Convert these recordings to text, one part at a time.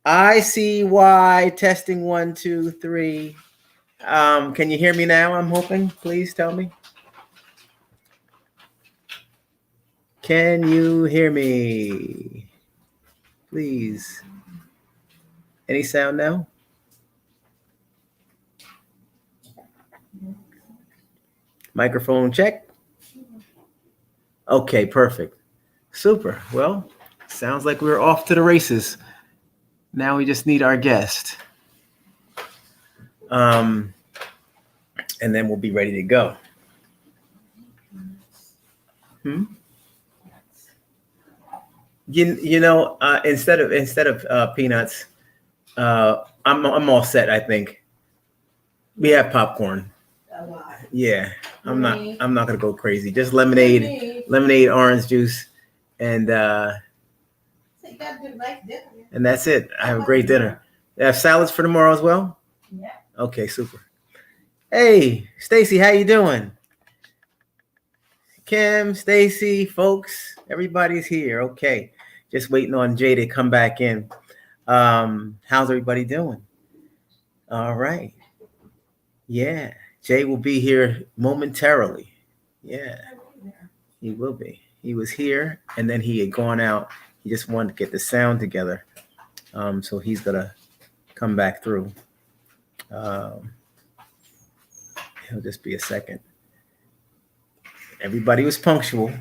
I see why. Testing 1, 2, 3. Can you hear me now? I'm hoping. Please tell me. Can you hear me? Please. Any sound now? Microphone check. Okay, perfect. Super. Well, sounds like we're off to the races. Now we just need our guest. And then we'll be ready to go. Instead of peanuts, I'm all set. I think we have popcorn. Yeah, I'm not gonna go crazy. Just lemonade, orange juice, and that's it. I have a great dinner. They have salads for tomorrow as well. Yeah. Okay, super. Hey, Stacy, how you doing? Kim, Stacy, folks, everybody's here. Okay, just waiting on Jay to come back in. How's everybody doing? All right. Yeah, Jay will be here momentarily. Yeah, he will be. He was here, and then he had gone out. He just wanted to get the sound together. So he's gonna come back through. He'll just be a second. Everybody was punctual.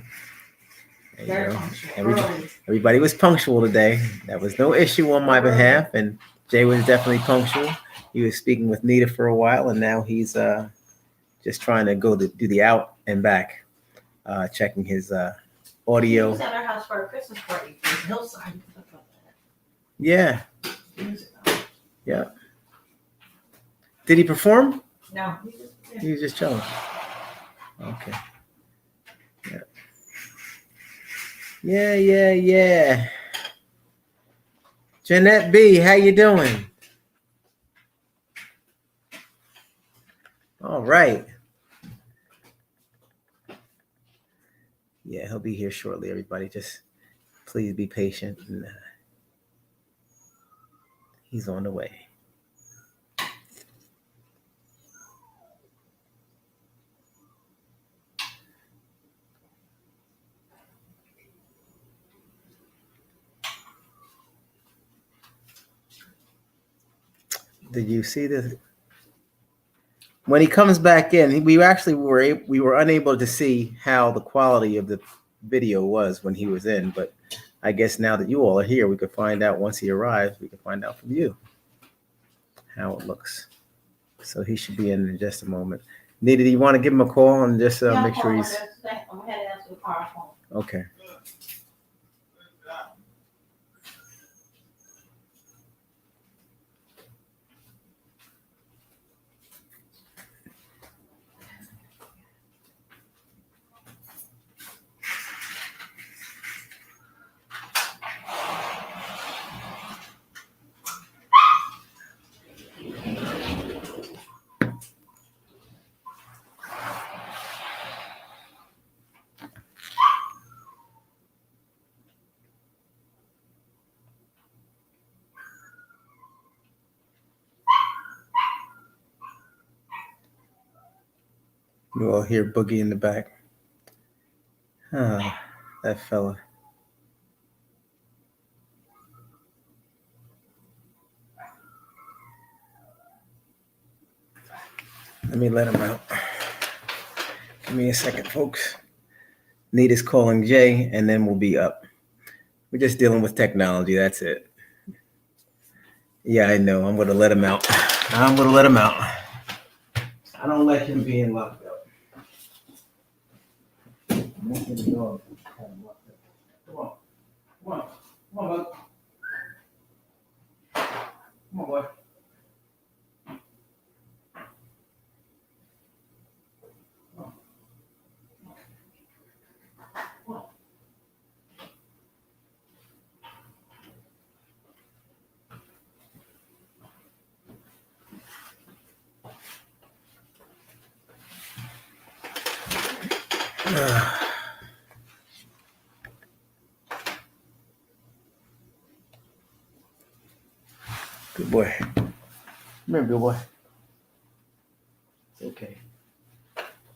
Everybody was punctual today. There was no issue on my behalf, and Jay was definitely punctual. He was speaking with Nita for a while, and now he's just trying to go to do the out and back, checking his audio. He was at our house for a Christmas party for Hillside. Yeah. Yeah. Did he perform? No. He was just chilling. Okay. Yeah. Jeanette B, how you doing? All right. Yeah, he'll be here shortly, everybody. Just please be patient. And, he's on the way. Did you see this? When he comes back in, we were unable to see how the quality of the video was when he was in, but I guess now that you all are here, we could find out once he arrives. We can find out from you how it looks. So he should be in just a moment. Nita, do you want to give him a call and just make sure he's okay? You all hear Boogie in the back. That fella. Let me let him out. Give me a second, folks. Nita's calling Jay, and then we'll be up. We're just dealing with technology. That's it. Yeah, I know. I'm going to let him out. I don't let him be in locked up. Come on, bud. Come on, boy. Good boy. Remember, good boy. It's okay.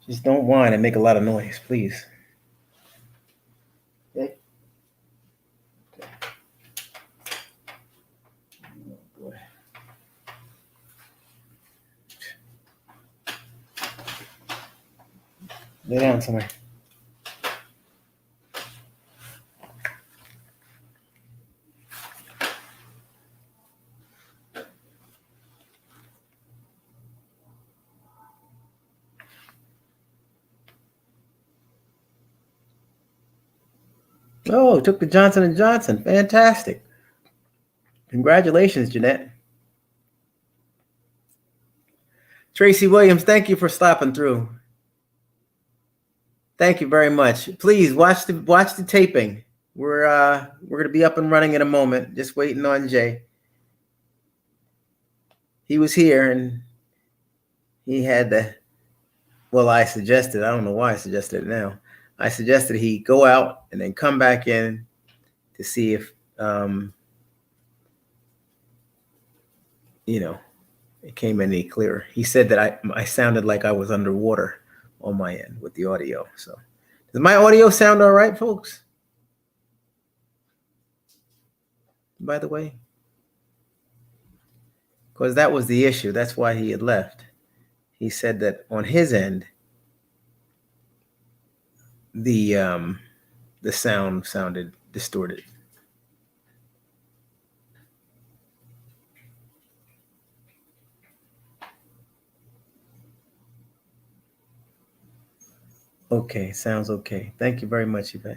Just don't whine and make a lot of noise, please. Okay. Oh, boy. Lay down somewhere. Oh, took the Johnson & Johnson. Fantastic. Congratulations, Jeanette. Tracy Williams, thank you for stopping through. Thank you very much. Please watch the taping. We're gonna be up and running in a moment. Just waiting on Jay. He was here and he had the. Well, I suggested. I don't know why I suggested it now. I suggested he go out and then come back in to see if it came any clearer. He said that I sounded like I was underwater on my end with the audio. So does my audio sound all right, folks? By the way, because that was the issue. That's why he had left. He said that on his end, the sound sounded distorted. Okay, sounds okay. Thank you very much, Yvette.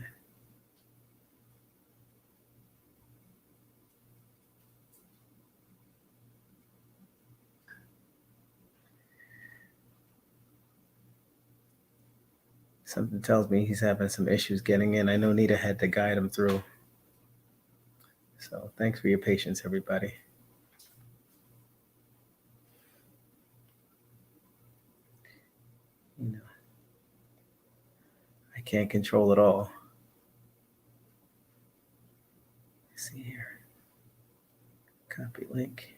Something tells me he's having some issues getting in. I know Nita had to guide him through. So thanks for your patience, everybody. I can't control it all. Let's see here. Copy link.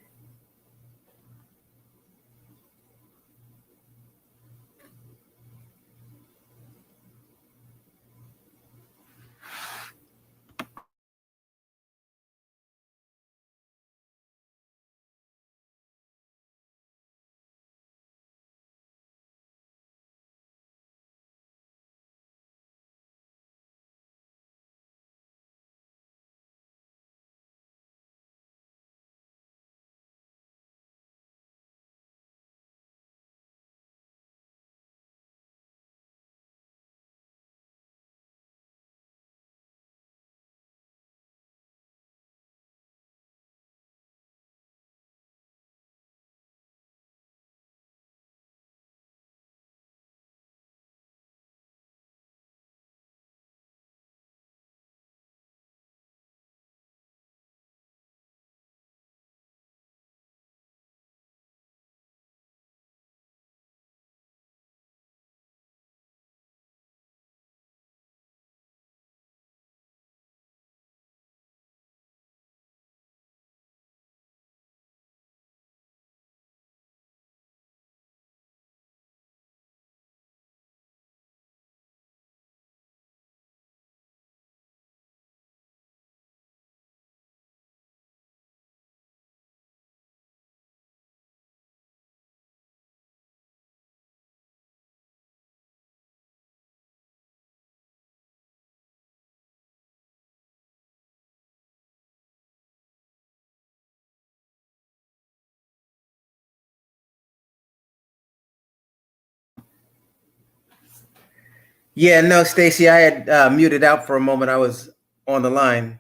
Yeah, no, Stacy, I had muted out for a moment. I was on the line.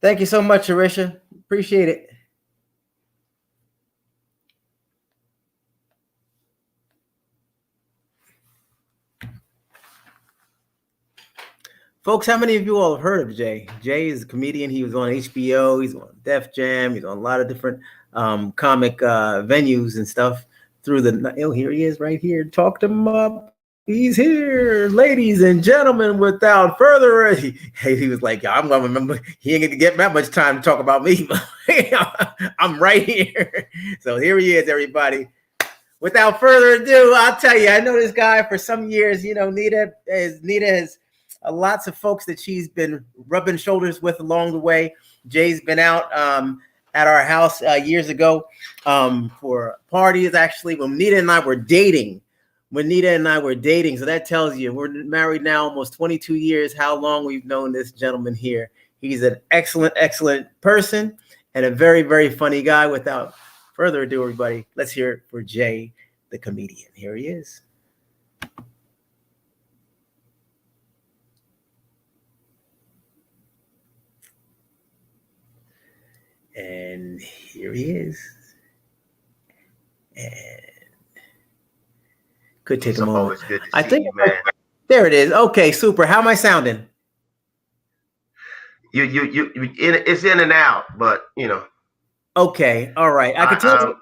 Thank you so much, Arisha. Appreciate it. Folks, how many of you all have heard of Jay? Jay is a comedian. He was on HBO. He's on Def Jam. He's on a lot of different comic venues and stuff through the. Oh, here he is right here. Talk to him up. He's here, ladies and gentlemen. Without further ado, he was like, "I'm gonna remember. He ain't gonna get that much time to talk about me. I'm right here." So here he is, everybody. Without further ado, I'll tell you, I know this guy for some years. Nita has lots of folks that she's been rubbing shoulders with along the way. Jay's been out at our house years ago for parties, actually, when Nita and I were dating. So that tells you we're married now almost 22 years, how long we've known this gentleman here. He's an excellent, excellent person and a very, very funny guy. Without further ado, everybody, let's hear it for Jay, the comedian. Here he is. And here he is. And could take a moment. I think there it is. Okay, super. How am I sounding? It's in and out, but Okay, all right. I could tell.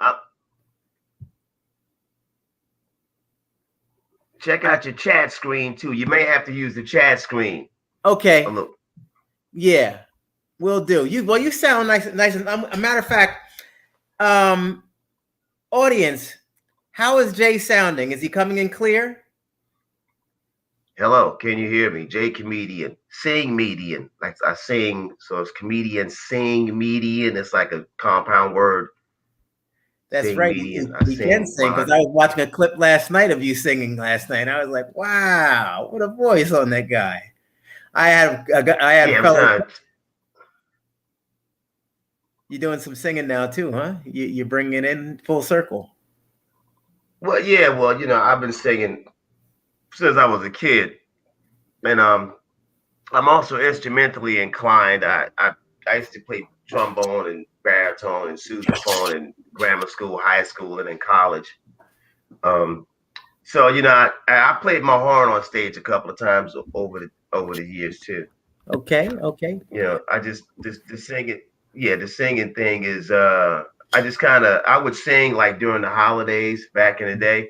Check out your chat screen too. You may have to use the chat screen. Okay. Yeah, will do. You sound nice. A matter of fact, audience, how is Jay sounding? Is he coming in clear? Hello, can you hear me? Jay comedian, sing median. Like I sing, so it's comedian, sing median. It's like a compound word. That's sing right. Median. You can sing because I was watching a clip last night of you singing last night. I was like, wow, what a voice on that guy. I had a fellow. You're doing some singing now too, huh? You're bringing it in full circle. Well, yeah. Well, I've been singing since I was a kid, and I'm also instrumentally inclined. I used to play trombone and baritone and sousaphone in grammar school, high school, and in college. So I played my horn on stage a couple of times over the years too. Okay. I just the singing. Yeah, the singing thing is I would sing like during the holidays back in the day.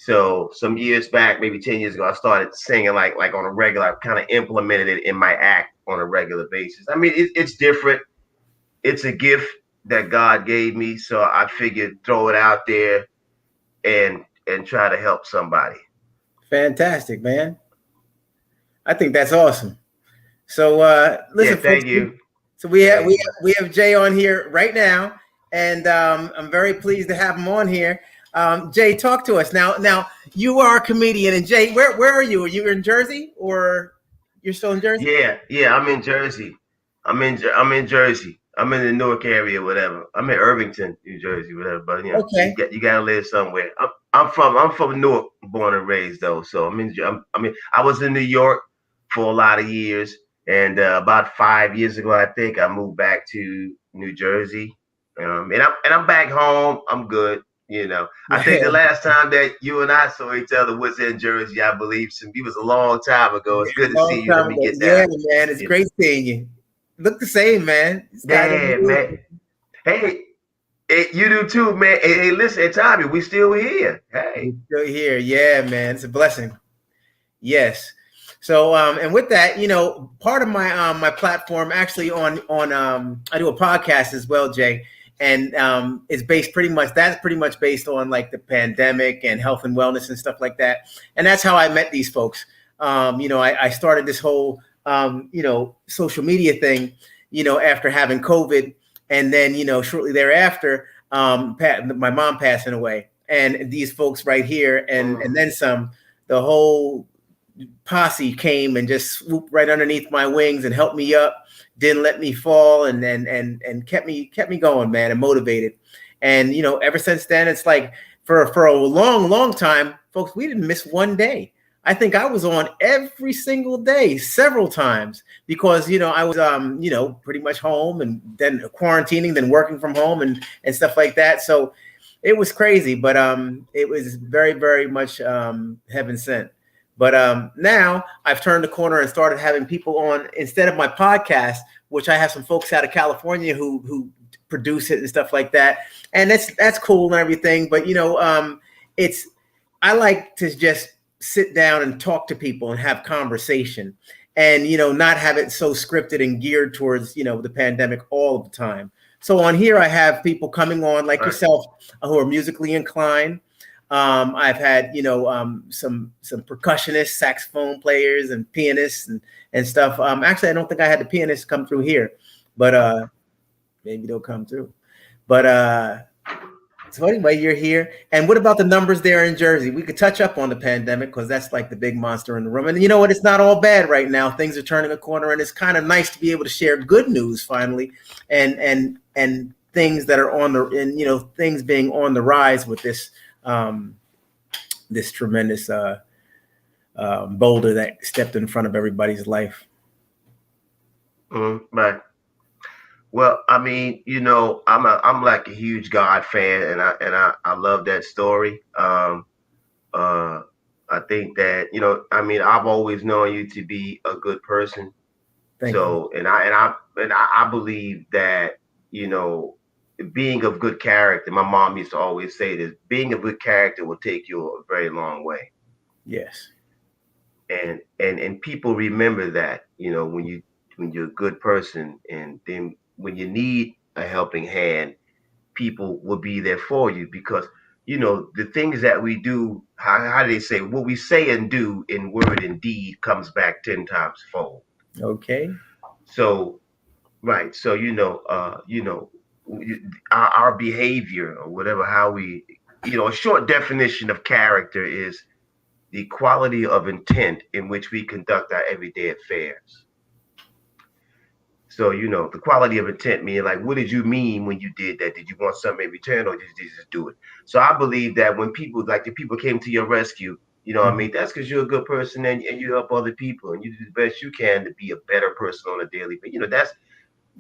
So some years back, maybe 10 years ago, I started singing like on a regular. I kind of implemented it in my act on a regular basis. I mean, it's different. It's a gift that God gave me, so I figured throw it out there and try to help somebody. Fantastic, man. I think that's awesome. So listen, yeah, thank you. So we have Jay on here right now, and I'm very pleased to have him on here. Jay, talk to us now. Now you are a comedian, and Jay, where are you? Are you in Jersey, or you're still in Jersey? Yeah, I'm in Jersey. I'm in Jersey. I'm in the Newark area, whatever. I'm in Irvington, New Jersey, whatever. But okay. you gotta live somewhere. I'm from Newark, born and raised though. So I was in New York for a lot of years. And about 5 years ago, I think I moved back to New Jersey, and I'm back home. I'm good, I think the last time that you and I saw each other was in Jersey. I believe it was a long time ago. It's good to see you. Let me get that. Yeah, man, it's great seeing you. Look the same, man. Yeah, man. Hey, you do too, man. Hey, listen, Tommy, we still here. Hey, we're still here. Yeah, man, it's a blessing. Yes. So, and with that, part of my my platform actually on I do a podcast as well, Jay, and it's pretty much based on like the pandemic and health and wellness and stuff like that. And that's how I met these folks. I started this whole social media thing, after having COVID, and then shortly thereafter, my mom passing away, and these folks right here, and then some, the whole posse came and just swooped right underneath my wings and helped me up, didn't let me fall, and kept me going, man, and motivated. And ever since then, it's like for a long time, folks, we didn't miss one day. I think I was on every single day, several times, because I was pretty much home, and then quarantining, then working from home, and stuff like that. So it was crazy, but it was very, very much heaven sent. But now I've turned the corner and started having people on instead of my podcast, which I have some folks out of California who produce it and stuff like that. And that's cool and everything. But I like to just sit down and talk to people and have conversation, and not have it so scripted and geared towards the pandemic all the time. So on here I have people coming on like Right. yourself, who are musically inclined. I've had some percussionists, saxophone players, and pianists and stuff. Actually, I don't think I had the pianist come through here, but maybe they'll come through. But so anyway, you're here. And what about the numbers there in Jersey? We could touch up on the pandemic because that's like the big monster in the room. And you know what? It's not all bad right now. Things are turning a corner, and it's kind of nice to be able to share good news finally, and things that are on the and things being on the rise with this this tremendous boulder that stepped in front of everybody's life. Right. Well, I mean, I'm like a huge God fan, and I love that story. Uh, I think that I mean, I've always known you to be a good person. Thank you. So, and I believe that you know, being of good character. My mom used to always say this: being of good character will take you a very long way. Yes. And people remember that when you're a good person, and then when you need a helping hand, people will be there for you, because the things that we do, how do they say, what we say and do in word and deed comes back 10 times fold. Okay. So right, so our behavior, or whatever, how we, a short definition of character is the quality of intent in which we conduct our everyday affairs. So, the quality of intent meaning, like, what did you mean when you did that? Did you want something in return, or did you just do it? So I believe that when people, like, the people came to your rescue, what I Mhm. mean, that's because you're a good person, and you help other people, and you do the best you can to be a better person on a daily basis.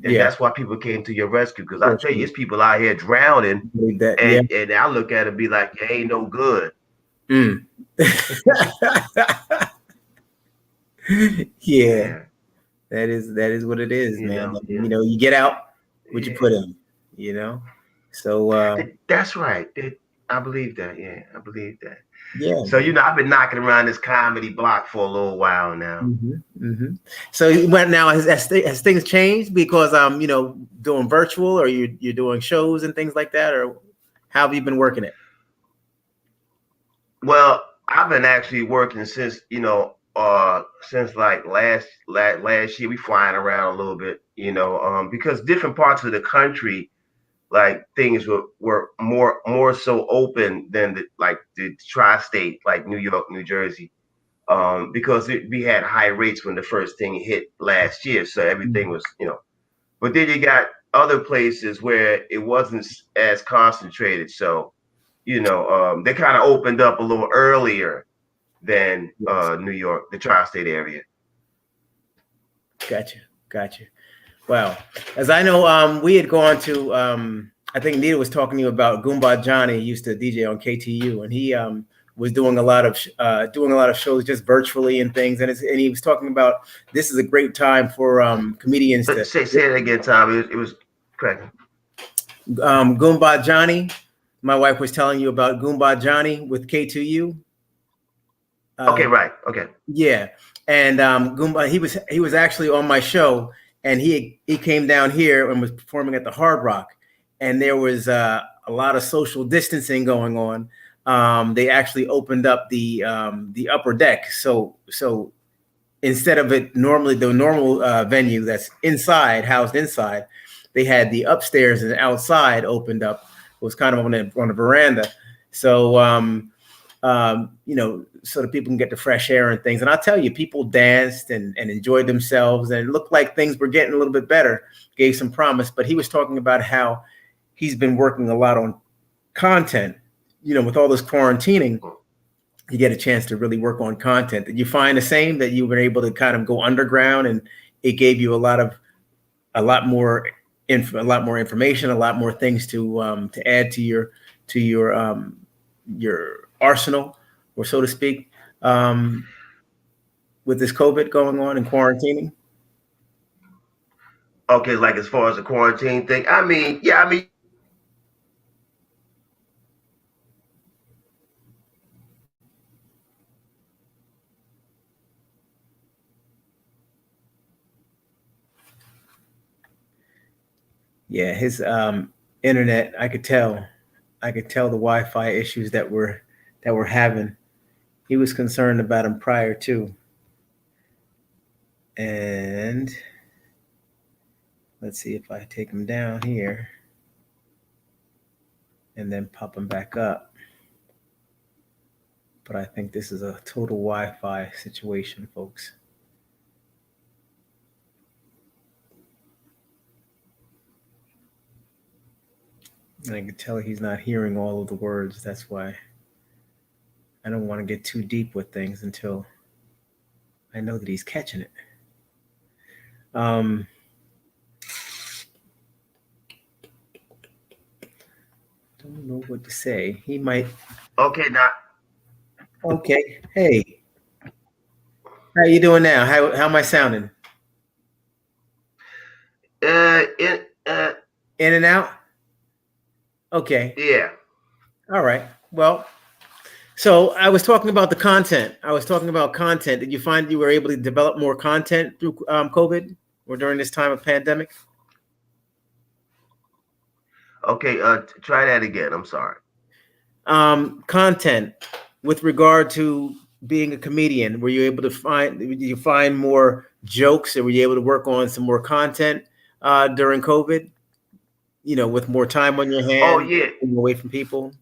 Yeah. That's why people came to your rescue. Because I tell you, Fortunately, it's people out here drowning, believe that. Yeah. and I look at it and be like, you ain't no good. Mm. Yeah. Yeah, That is what it is, man. yeah, You get out what you put yeah. in, you know. So That's right. I believe that. Yeah, I believe that. yeah, So man. I've been knocking around this comedy block for a little while now. So what now has things changed because doing virtual, or you're doing shows and things like that, or how have you been working it? Well, I've been actually working since since like last year. We flying around a little bit, because different parts of the country, like, things were more so open than the tri-state, like New York, New Jersey. Because we had high rates when the first thing hit last year, so everything was. But then you got other places where it wasn't as concentrated, so they kind of opened up a little earlier than Yes. New York, the tri-state area. Gotcha. Wow. As I know, we had gone to, I think Nita was talking to you about Goomba Johnny. He used to DJ on KTU, and he was doing a lot of shows just virtually and things. And he was talking about this is a great time for comedians to Say it again, Tom. It was correct. Goomba Johnny. My wife was telling you about Goomba Johnny with K2U. Okay, Um, right. Okay. Yeah, and Goomba, he was actually on my show, and he came down here and was performing at the Hard Rock, and there was a lot of social distancing going on. They actually opened up the upper deck, so instead of it normally the normal venue that's inside, housed inside, they had the upstairs and outside opened up. It was kind of on a veranda, so so that people can get the fresh air and things. And I'll tell you, people danced and enjoyed themselves, and it looked like things were getting a little bit better, gave some promise. But he was talking about how he's been working a lot on content. With all this quarantining, you get a chance to really work on content. Did you find the same, that you were able to kind of go underground, and it gave you a lot more a lot more information, a lot more things to add to your arsenal, or so to speak, um, with this COVID going on and quarantining? Okay, like, as far as the quarantine thing, I mean, yeah, I mean, Yeah, his internet, I could tell the Wi-Fi issues that we're having. He was concerned about them prior to. And let's see if I take him down here and then pop him back up. But I think this is a total Wi-Fi situation, folks. And I can tell he's not hearing all of the words. That's why I don't want to get too deep with things until I know that he's catching it. Don't know what to say. He might. Okay, now. Okay. Hey, how you doing now? How am I sounding? In, In and out. Okay. yeah. All right. Well, so I was talking about the content. I was talking about content. Did you find you were able to develop more content through COVID or during this time of pandemic? Okay. Try that again. I'm sorry. Content with regard to being a comedian. Were you able to find more jokes, or were you able to work on some more content during COVID? You know, with more time on your Oh hands, yeah. away from people.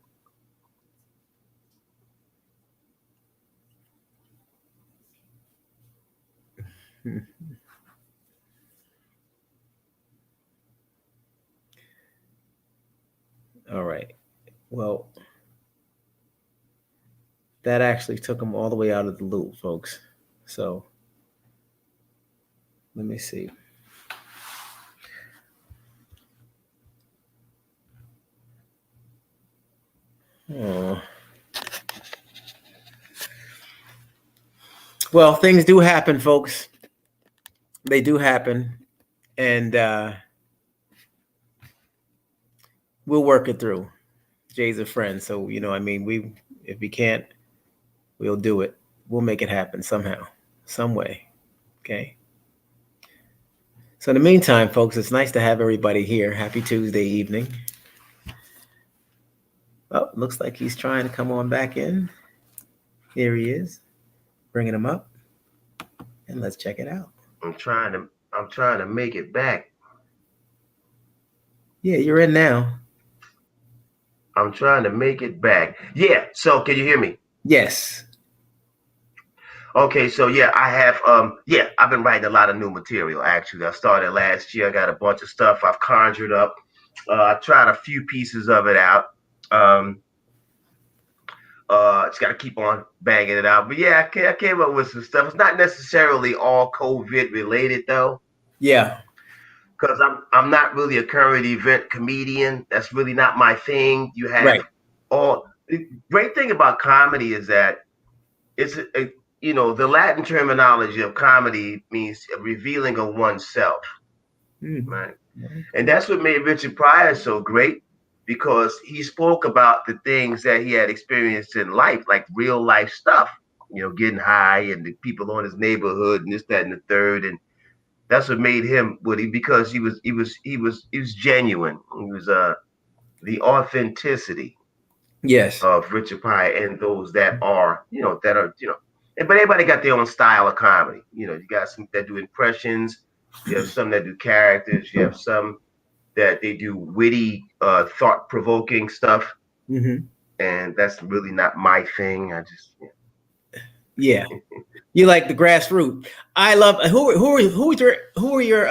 All right. Well, that actually took them all the way out of the loop, folks. So let me see. Oh. Well, things do happen, folks. They do happen, and we'll work it through. Jay's a friend, so you know, I mean, if we can't, we'll do it. We'll make it happen somehow, some way. Okay. So in the meantime, folks, it's nice to have everybody here. Happy Tuesday evening. Oh, looks like he's trying to come on back in. Here he is, bringing him up, and let's check it out. I'm trying to make it back. Yeah, you're in now. I'm trying to make it back. Yeah. So can you hear me? Yes. Okay, so yeah, I have I've been writing a lot of new material actually. I started last year. I got a bunch of stuff I've conjured up. I tried a few pieces of it out. Um just got to keep on banging it out. But yeah, I came up with some stuff. It's not necessarily all COVID related though, Yeah. because I'm not really a current event comedian. That's really not my thing. You have Right. all the great thing about comedy is that it's the Latin terminology of comedy means a revealing of oneself, right? Okay. And that's what made Richard Pryor so great because he spoke about the things that he had experienced in life, like real life stuff, getting high and the people in his neighborhood and this, that, and the third. And that's what made him what because he was genuine. He was the authenticity Yes. of Richard Pryor and those that are, but everybody got their own style of comedy. You got some that do impressions, you have some that do characters, you have some that they do witty, thought-provoking stuff, Mm-hmm. and that's really not my thing. I just Yeah. You like the grassroots. I love who are your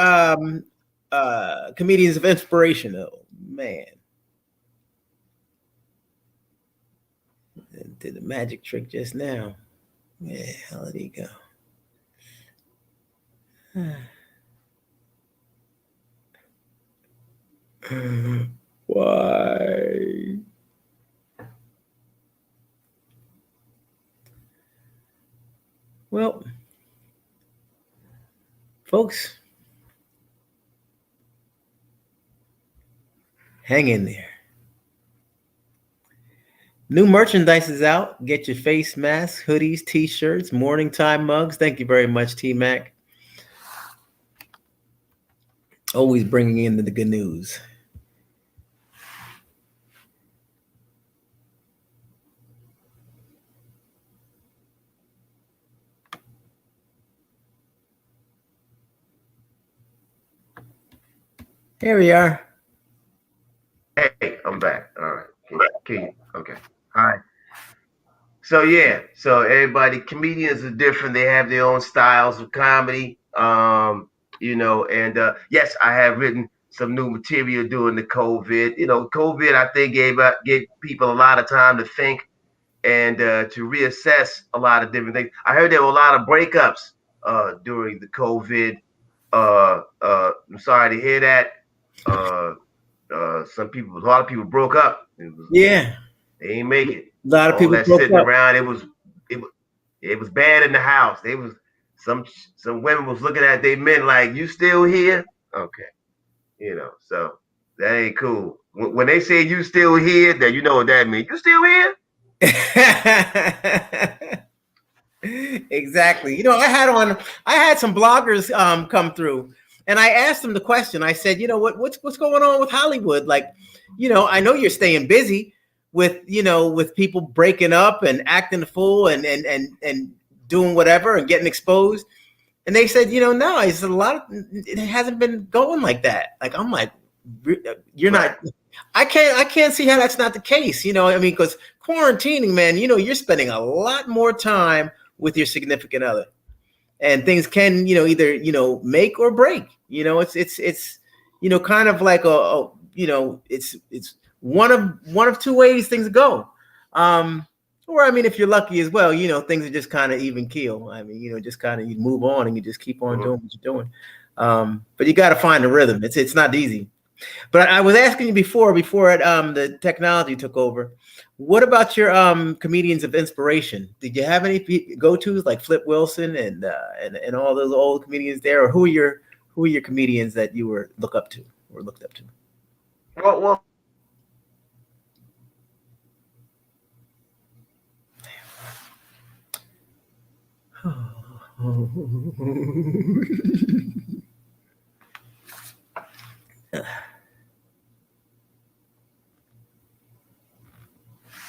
comedians of inspiration? Oh man. Did the magic trick just now. Where the hell did he go? Why? Well, folks, hang in there. New merchandise is out. Get your face masks, hoodies, t-shirts, morning time mugs. Thank you very much, T-Mac. Always bringing in the good news. Here we are. Hey, I'm back. All right. Can you? Okay. All right. So yeah, so everybody, comedians are different. They have their own styles of comedy. And yes, I have written some new material during the COVID. COVID I think gave people a lot of time to think and to reassess a lot of different things. I heard there were a lot of breakups during the COVID. I'm sorry to hear that. Uh, a lot of people broke up. Yeah, They ain't make it. a lot of All people that broke sitting up. around, it was bad in the house. They was some women was looking at their men like, you still here? Okay, so that ain't cool. When they say you still here, then you know what that means. You still here? Exactly. I had some bloggers come through, and I asked them the question. I said, what's going on with Hollywood? Like, I know you're staying busy with with people breaking up and acting a fool and doing whatever and getting exposed. And they said, no, I said it hasn't been going like that. Like, I'm like, you're Right. not. I can't see how that's not the case. I mean, because quarantining, man, you're spending a lot more time with your significant other, and things can, either make or break. It's kind of like it's one of two ways things go. Or I mean, if you're lucky as well, things are just kind of even keel. I mean, just kind of you move on and you just keep on Mm-hmm. doing what you're doing. But you got to find a rhythm. It's not easy. But I was asking you before the technology took over. What about your comedians of inspiration? Did you have any go tos like Flip Wilson and all those old comedians there, or who are your comedians that you looked up to? Well,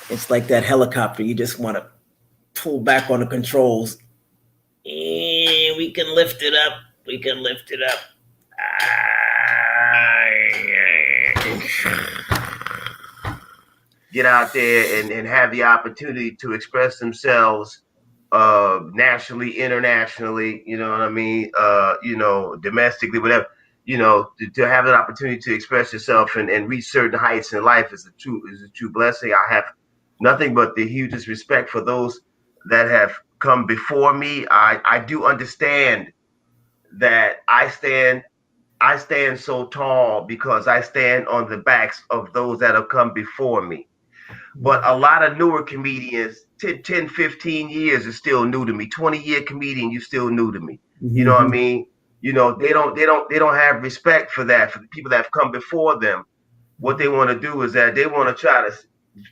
It's like that helicopter. You just want to pull back on the controls. And we can lift it up. We can lift it up. get out there and have the opportunity to express themselves nationally, internationally, you know what I mean? Domestically, whatever. To have an opportunity to express yourself and reach certain heights in life is a true blessing. I have nothing but the hugest respect for those that have come before me. I do understand that I stand so tall because I stand on the backs of those that have come before me. But a lot of newer comedians, 10, 15 years is still new to me. 20-year comedian, you still new to me. You know what I Mm-hmm. mean? They don't have respect for that, for the people that have come before them. What they want to do is that they want to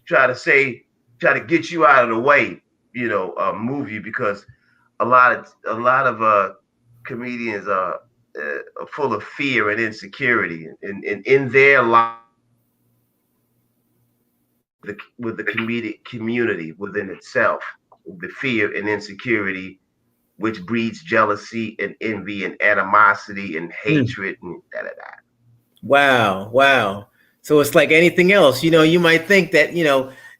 try to get you out of the way, move you, because a lot of comedians are full of fear and insecurity, and in their life with the comedic community within itself, the fear and insecurity, which breeds jealousy and envy and animosity and hatred and da da da. Wow, wow. So it's like anything else. You might think that,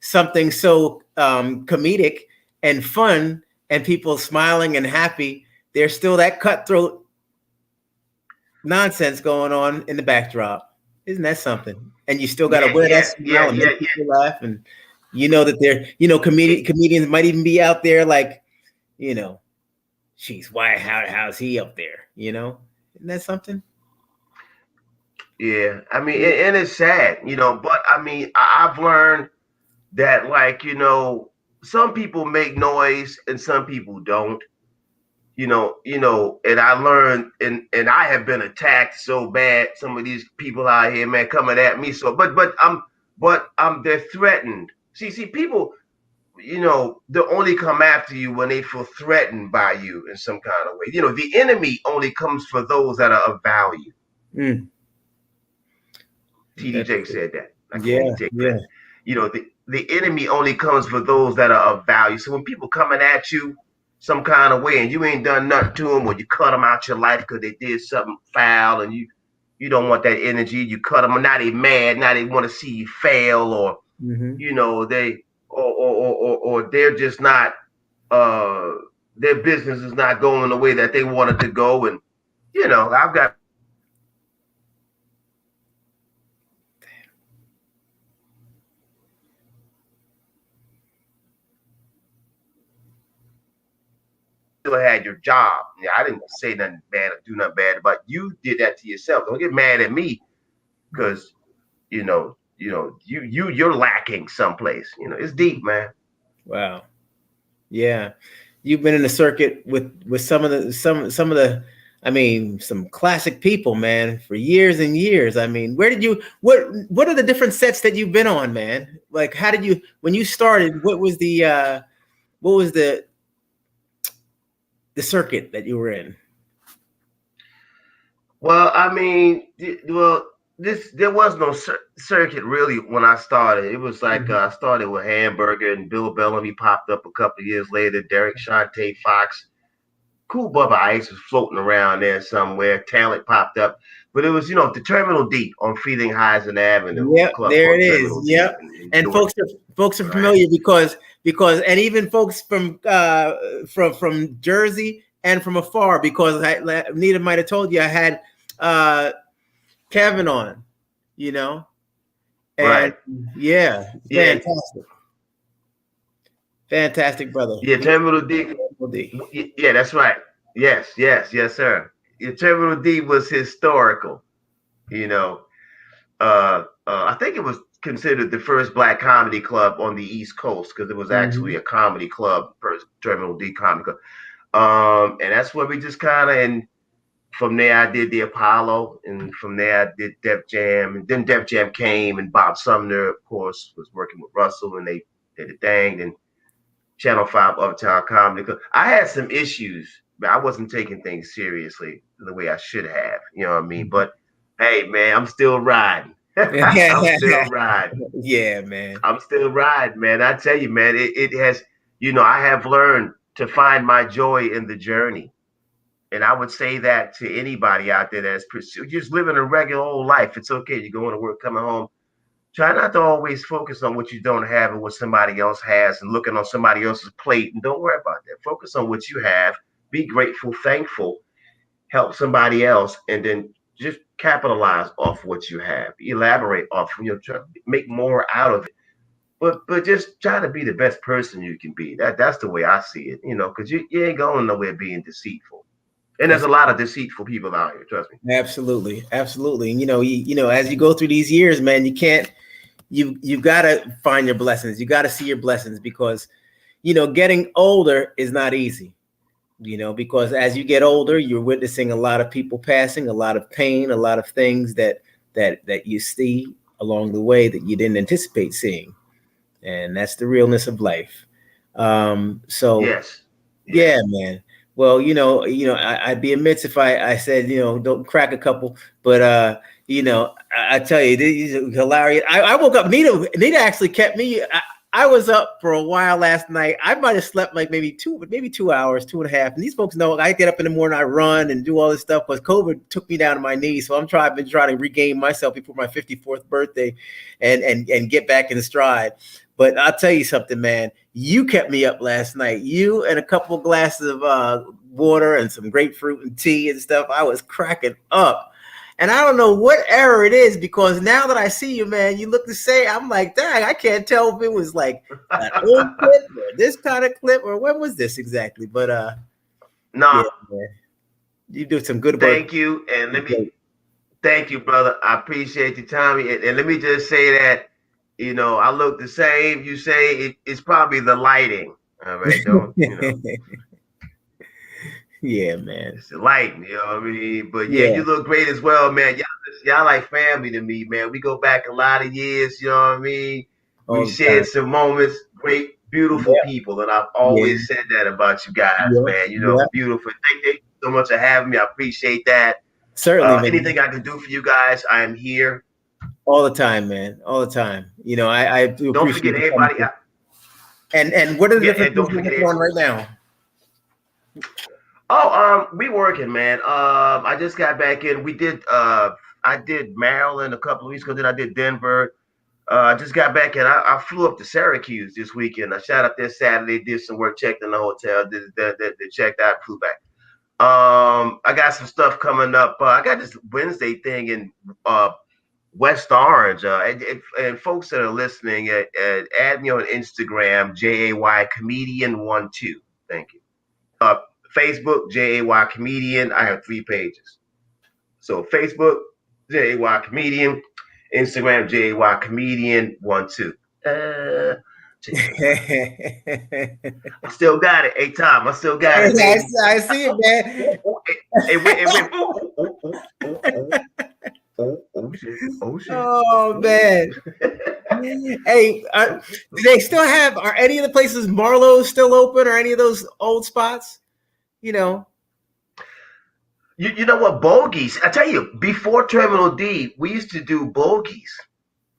something so comedic and fun and people smiling and happy, there's still that cutthroat nonsense going on in the backdrop. Isn't that something? And you still got to Yeah, wear that yeah, yeah, smile and yeah, make people laugh. And that they're, comedians might even be out there like, you know, geez, how's he up there? Isn't that something? yeah. I mean, and it's sad, but I mean, I've learned that, like, some people make noise and some people don't. And I learned, and I have been attacked so bad. Some of these people out here, man, coming at me. So, but they're threatened. See, people, they'll only come after you when they feel threatened by you in some kind of way. The enemy only comes for those that are of value. Mm. TD That's Jakes said that. I can't even yeah, take yeah. credit. The enemy only comes for those that are of value. So when people coming at you some kind of way and you ain't done nothing to them, or you cut them out your life because they did something foul, and you don't want that energy, you cut them. Now they mad. Now they want to see you fail, or Hmm. they or they're just not uh their business is not going the way that they wanted to go. And I've got still had your job. Yeah, I didn't say nothing bad or do nothing bad, but you did that to yourself. Don't get mad at me because you're lacking someplace. It's deep, man. Wow. Yeah. You've been in the circuit with some of the, I mean, some classic people, man, for years and years. I mean, what are the different sets that you've been on, man? Like, how did you, when you started, what was the circuit that you were in? Well, I mean, this there was no circuit really when I started. It was like Mhm. I started with Hamburger and Bill Bellamy popped up a couple of years later. Derek Shante Fox, Cool Bubba Ice was floating around there somewhere. Talent popped up, but it was the Terminal D on Feeding Heisen Avenue, a Yep, club there called it is. Terminal D Yep. in And Newark. folks are Right, familiar because and even folks from Jersey and from afar, because Nita might have told you I had uh Kevin on, you know, and right, yeah, yeah, fantastic, fantastic brother. yeah. Terminal D, D. yeah, that's right. Yes, yes, yes, sir. Yeah, Terminal D was historical. You know, I think it was considered the first black comedy club on the East Coast because it was actually Mhm. a comedy club, first Terminal D Comedy Club. And that's where we just kind of, and from there I did the Apollo, and from there I did Def Jam, and then Def Jam came, and Bob Sumner, of course, was working with Russell, and they did a thing, and Channel 5 Uptown Comedy Club. I had some issues, but I wasn't taking things seriously the way I should have. You know what I mean? But hey, man, I'm still riding. I'm still riding. Yeah, man. I'm still riding, man. I tell you, man, it has, I have learned to find my joy in the journey. And I would say that to anybody out there that's just living a regular old life. It's okay. You're going to work, coming home. Try not to always focus on what you don't have and what somebody else has and looking on somebody else's plate. And don't worry about that. Focus on what you have. Be grateful, thankful, help somebody else, and then just capitalize off what you have. Elaborate off, try to make more out of it. But just try to be the best person you can be. That's the way I see it, because you ain't going nowhere being deceitful. And there's That's a lot of deceitful people out here, trust me. absolutely, absolutely. And as you go through these years, man, you can't you got to find your blessings. You got to see your blessings because getting older is not easy. Because as you get older, you're witnessing a lot of people passing, a lot of pain, a lot of things that you see along the way that you didn't anticipate seeing, and that's the realness of life. So Yes. yeah, Yes. man. Well, I'd be amiss if I said, don't crack a couple, but I tell you, this is hilarious. I woke up. Nita actually kept me. I was up for a while last night. I might have slept like maybe 2 hours, 2.5. And these folks know I get up in the morning, I run and do all this stuff. But COVID took me down to my knees, so I've been trying to regain myself before my 54th birthday, and get back in stride. But I'll tell you something, man. You kept me up last night. You and a couple of glasses of water and some grapefruit and tea and stuff. I was cracking up. And I don't know what error it is because now that I see you, man, you look the same. I'm like, dang, I can't tell if it was like an old clip or this kind of clip or when was this exactly. But yeah, No, man, you do some good work. thank you. And thank you, brother. I appreciate your time. And let me just say that, I look the same. You say it's probably the lighting. All right. Don't. Yeah, man. It's the lighting, what I mean? But yeah, Yeah, you look great as well, man. Y'all like family to me, man. We go back a lot of years, you know what I mean? We all the time. shared some moments, great, beautiful Yeah, people. And I've yeah, always said that about you guys, yeah, man. yeah. Beautiful. Thank you so much for having me. I appreciate that. Certainly, man. Anything I can do for you guys, I am here. All the time, man. All the time. You know, I do Don't appreciate forget you coming everybody. through. And what are the Yeah, different and things don't you're forget working on everybody. right now? Oh, we working, man. I just got back in. I did Maryland a couple of weeks ago. Then I did Denver. I just got back in. I flew up to Syracuse this weekend. I shot up there Saturday, did some work, checked in the hotel, did checked out, flew back. I got some stuff coming up. I got this Wednesday thing in uh, West Orange. And folks that are listening, add me on Instagram, JAY Comedian 12. Thank you. Facebook, JAY Comedian. I have 3 pages. So Facebook, JAY Comedian. Instagram, JAY Comedian 12. I still got it. Hey, Tom, I still got it, baby. I see it, man. It went. Oh, shit. Oh, shit. Oh Oh. man. Hey, do they still have? Are any of the places Marlowe's still open, or any of those old spots? You know. You know what? Bogies. I tell you, before Terminal D, we used to do bogies.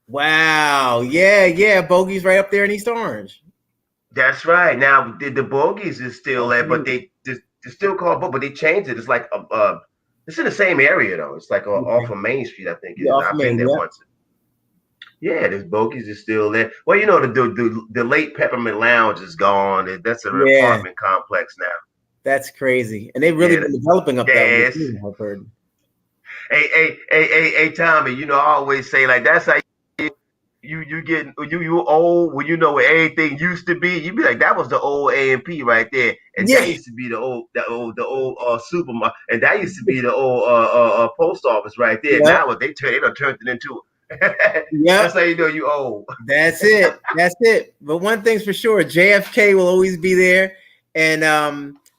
Wow. Yeah, yeah. Bogey's right up there in East Orange. That's right. Now the bogies is still That's there, but amazing. they're still called but they changed it. It's like it's in the same area though. It's like off Okay. of Main Street, I think it Yeah, is. off I've been Main. there Yep. once. Yeah, this bogies is still there. Well, you know the late Peppermint Lounge is gone. That's an Yeah, apartment complex now. that's crazy. And they've really Yeah, been developing up that way yes. too, I've heard. Hey, Tommy. You know, I always say like that's how you getting you old when you know what everything used to be. You be like, that was the old A&P right there, and that Yeah. used to be the old supermarket, and that used to be the old post office right there. Yep. Now what they done turned it into. That's Yep. how you know you old. That's it. That's it. But one thing's for sure, JFK will always be there. And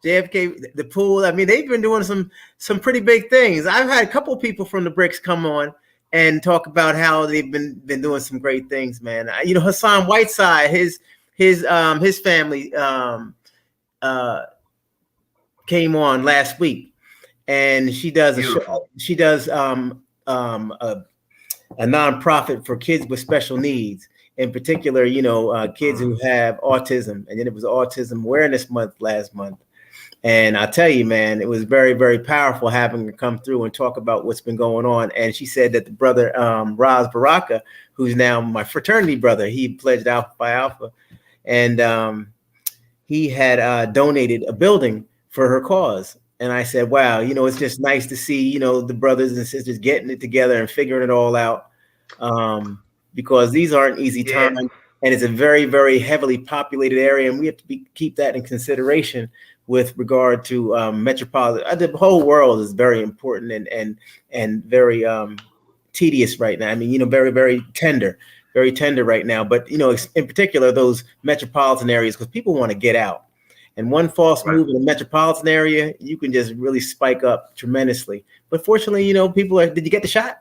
JFK, the pool. I mean, they've been doing some pretty big things. I've had a couple of people from the Bricks come on and talk about how they've been doing some great things, man. You know, Hassan Whiteside, his family uh, came on last week, and she does a Beautiful. show. She does a nonprofit for kids with special needs. In particular, you know, kids who have autism. And then it was Autism Awareness Month last month. And I tell you, man, it was very, very powerful having her come through and talk about what's been going on. And she said that the brother, Raz Baraka, who's now my fraternity brother, he pledged Alpha Phi Alpha, and he had donated a building for her cause. And I said, wow, you know, it's just nice to see, you know, the brothers and sisters getting it together and figuring it all out, because these aren't easy Yeah. times. And it's a very, very heavily populated area. And we have to keep that in consideration with regard to metropolitan. The whole world is very important and very tedious right now. I mean, you know, very, very tender right now. But, you know, in particular, those metropolitan areas, because people want to get out. And one false Right. move in a metropolitan area, you can just really spike up tremendously. But fortunately, you know, people are, did you get the shot?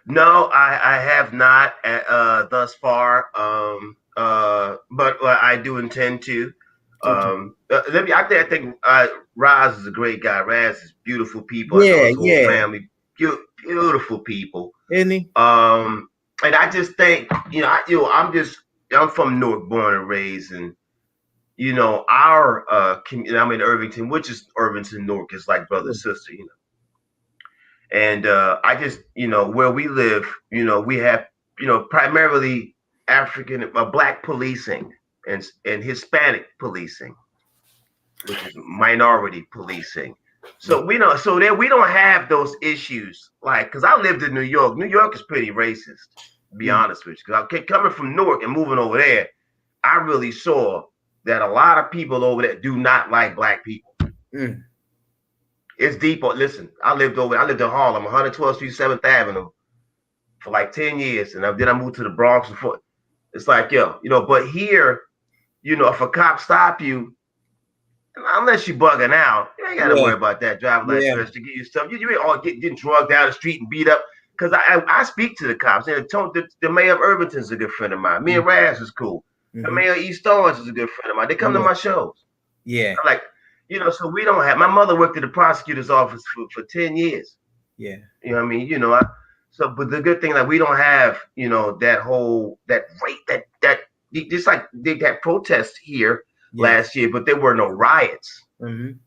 No, I have not thus far. But I do intend to. Okay. I think Raz is a great guy. Raz is beautiful people. I know Yeah, his whole yeah. family, beautiful people. Isn't he? And I just think, I'm from Newark, born and raised, and our community. I'm in Irvington, which is Irvington, Newark is like brother sister, And I just, where we live, we have, primarily African, black policing and Hispanic policing, which is minority policing. So we don't have those issues. Like, because I lived in New York. New York is pretty racist, to be honest with you. Because coming from Newark and moving over there, I really saw that a lot of people over there do not like black people. Mm. It's deep. Listen, I lived in Harlem, 112th Street, 7th Avenue for like 10 years. And then I moved to the Bronx before. It's like, but here, if a cop stop you, unless you bugging out, you ain't got to Yeah, worry about that driving license yeah. registry to give you stuff. You ain't all getting drugged down the street and beat up. Because I speak to the cops. And the mayor of Irvington's a good friend of mine. Me and Raz is cool. The Mm-hmm. mayor of East Orange is a good friend of mine. They come to Yeah, my shows. yeah. I'm like, So we don't have. My mother worked at the prosecutor's office for 10 years. Yeah. You know what I mean? But the good thing that we don't have, that whole that rate that just like they had protests here Yes. last year, but there were no riots. Mm-hmm.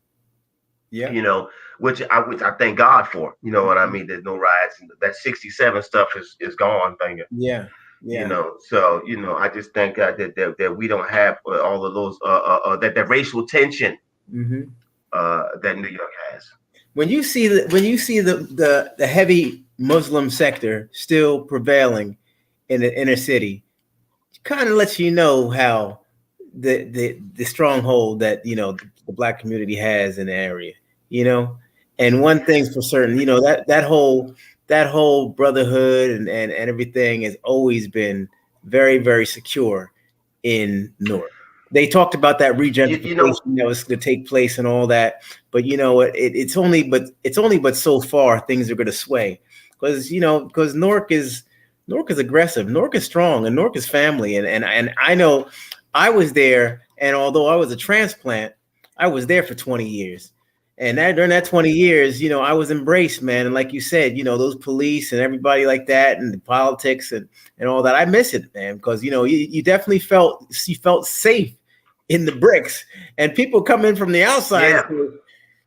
Yeah. You know, which I thank God for. You know what I Mhm. mean? There's no riots. And that '67 stuff is gone. Thank you. Yeah. Yeah. So I just thank God that we don't have all of those that racial tension Mm-hmm. that New York has. When you see the heavy Muslim sector still prevailing in the inner city, kind of lets you know how the stronghold that the black community has in the area. You know, and one thing's for certain, that whole brotherhood and everything has always been very very secure in North. They talked about that You know, regentrification that was going to take place and all that, but it's only but so far things are going to sway, because Newark is aggressive, Newark is strong, and Newark is family, and I know I was there, and although I was a transplant, I was there for 20 years. And during that 20 years, I was embraced, man. And like you said, those police and everybody like that, and the politics and all that. I miss it, man, because you definitely felt safe in the bricks, and people come in from the outside and yeah,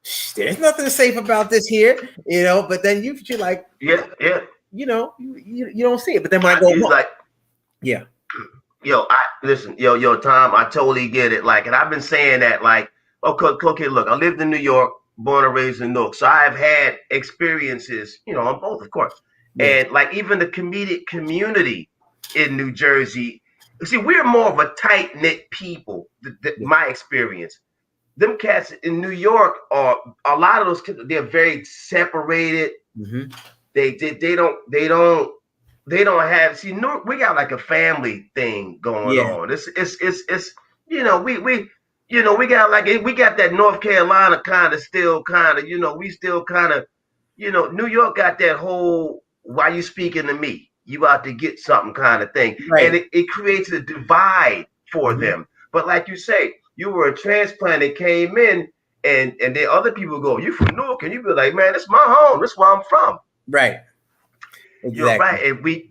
say, there's nothing safe about this here, but then you're like, yeah. you don't see it. But then when I go It's home, like, yeah, I listen, Tom, I totally get it. Like, and I've been saying that, like, okay, look, I lived in New York, born and raised in Newark, so I've had experiences, on both, of course, yes, and like even the comedic community in New Jersey. See, we're more of a tight knit people. yeah, My experience, them cats in New York are a lot of those kids. They're very separated. hmm, They don't have. See, we got like a family thing going yeah, on. It's we got like we got that North Carolina kind of still kind of we still kind of New York got that whole why you speaking to me, you out to get something kind of thing, and right, it creates a divide for hmm, them. But like you say, you were a transplant that came in, and then other people go, you from Newark, and you be like, man, it's my home, that's where I'm from. right, You're exactly, right,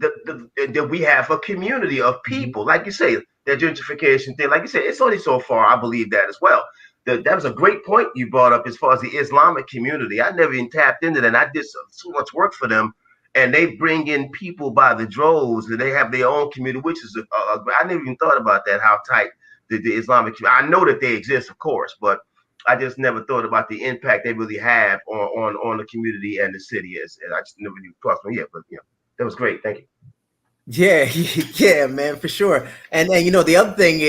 and we have a community of hmm, people, like you say, that gentrification thing. Like you said, it's only so far. I believe that as well. That was a great point you brought up as far as the Islamic community. I never even tapped into that. And I did so much work for them, and they bring in people by the droves, and they have their own community, which is I never even thought about that. How tight the Islamic community. I know that they exist, of course, but I just never thought about the impact they really have on the community and the city. And I just never even crossed my head. But that was great. Thank you. yeah, yeah, man, for sure. And the other thing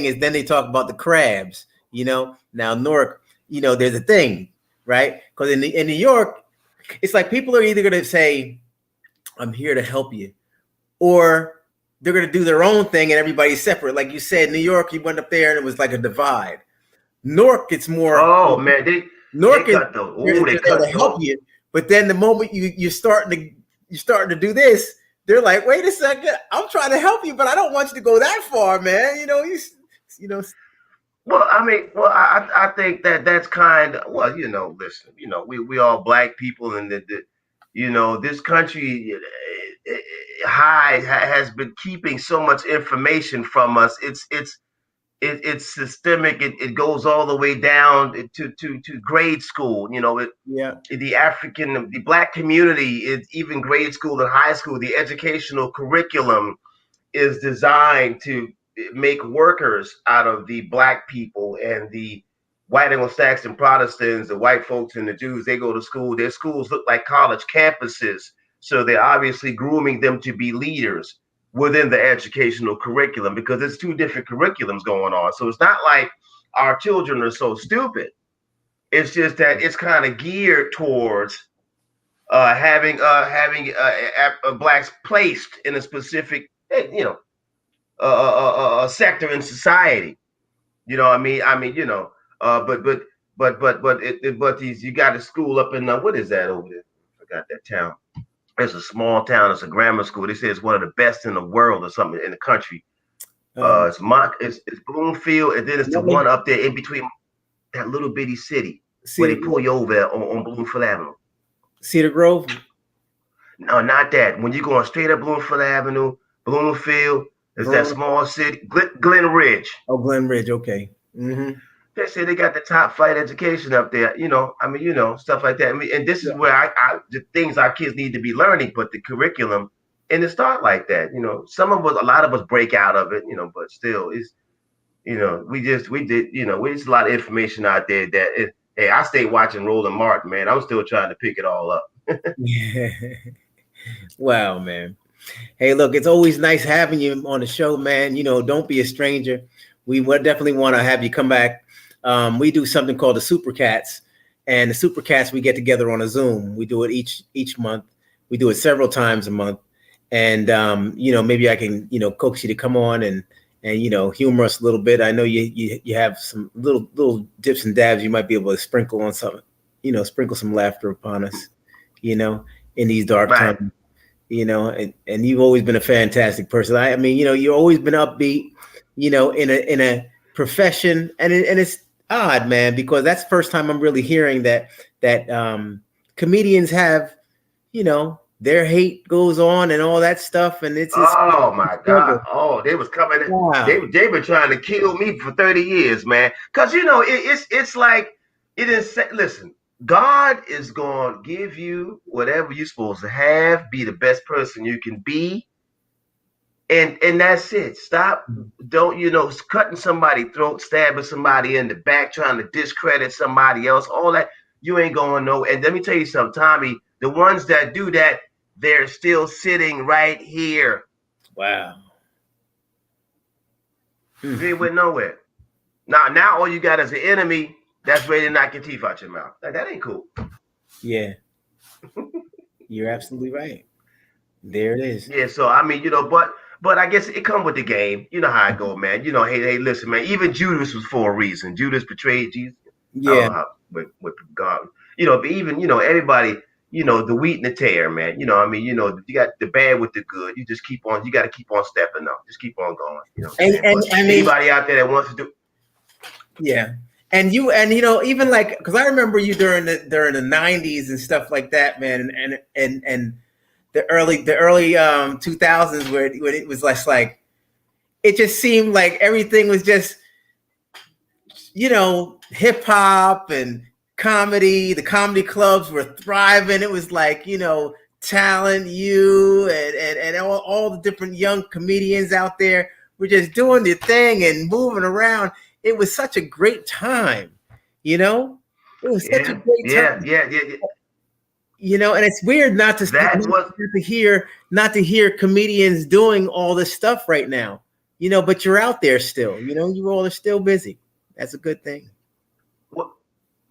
is then they talk about the crabs. Now Newark, there's a thing, right? Because in New York, it's like people are either gonna say, "I'm here to help you," or they're gonna do their own thing, and everybody's separate. Like you said, New York, you went up there and it was like a divide. Newark, it's more. Oh man, they Newark is cut those. they're, Oh, they they're there cut to help those. you, but then the moment you're starting to do this, they're like, "Wait a second, I'm trying to help you, but I don't want you to go that far, man." You know, Well, I mean, I think that's kind of listen, we all black people, and this country has been keeping so much information from us. It's systemic. It goes all the way down to grade school. yeah, The black community is even grade school and high school. The educational curriculum is designed to make workers out of the black people, and the white Anglo-Saxon Protestants, the white folks and the Jews. They go to school. Their schools look like college campuses. So they're obviously grooming them to be leaders within the educational curriculum, because it's two different curriculums going on. So it's not like our children are so stupid. It's just that it's kind of geared towards having blacks placed in a specific, sector in society. You know what I mean? But these, you got a school up in what is that over there? I forgot that town. It's a small town. It's a grammar school. They say it's one of the best in the world or something in the country. um, It's Bloomfield, and then it's the one Nutley, up there in between. that little bitty city where Cedar they pull Grove. you over there on Bloomfield Avenue. Cedar Grove. No, not that. When you're going straight up Bloomfield Avenue, Bloomfield, there's that Verona. small city, Glen Ridge. Oh, Glen Ridge. Okay. Mm-hmm. They say they got the top flight education up there. I mean, stuff like that. I mean, and this is Yeah. where the things our kids need to be learning, but the curriculum and it start like that. A lot of us break out of it. But still, it's we just a lot of information out there hey, I stayed watching Roland Martin, man. I'm still trying to pick it all up. Yeah. Wow, man. Hey, look, it's always nice having you on the show, man. Don't be a stranger. We would definitely want to have you come back. We do something called the Super Cats, and the Super Cats, we get together on a Zoom. We do it each month. We do it several times a month, and maybe I can coax you to come on and humor us a little bit. I know you have some little dips and dabs you might be able to sprinkle on some, sprinkle some laughter upon us, in these dark Right. times. And you've always been a fantastic person. I mean, you've always been upbeat, in a profession, and it's odd, man, because that's the first time I'm really hearing that comedians have, their hate goes on and all that stuff, and it's Oh my God! struggle. Oh, they was coming in. They Wow. they been trying to kill me for 30 years, man. Cause it's like it is. Listen, God is gonna give you whatever you're supposed to have. Be the best person you can be, and that's it. Stop. Don't cutting somebody's throat, stabbing somebody in the back, trying to discredit somebody else. All that you ain't going no. And let me tell you something, Tommy. The ones that do that, they're still sitting right here. Wow. You ain't went nowhere. Now all you got is an enemy that's ready to knock your teeth out your mouth. That ain't cool. Yeah, you're absolutely right. There it is. Yeah, so I mean, but I guess it come with the game. You know how it go, man. Hey, listen, man. Even Judas was for a reason. Judas betrayed Jesus. I don't Yeah. know how with God. But even everybody. The wheat and the tear, man. I mean, you got the bad with the good. You just keep on. You got to keep on stepping up. Just keep on going. You know what I'm saying? And But I mean, anybody out there that wants to do, yeah. And even like, because I remember you during the '90s and stuff like that, man, and the early 2000s where it was like it just seemed like everything was just hip hop and comedy. The comedy clubs were thriving. It was like talent, you and all the different young comedians out there were just doing their thing and moving around. It was such a great time, It was such a yeah, great yeah, time. yeah, yeah. And it's weird That was not to hear comedians doing all this stuff right now. But you're out there still. You all are still busy. That's a good thing. what.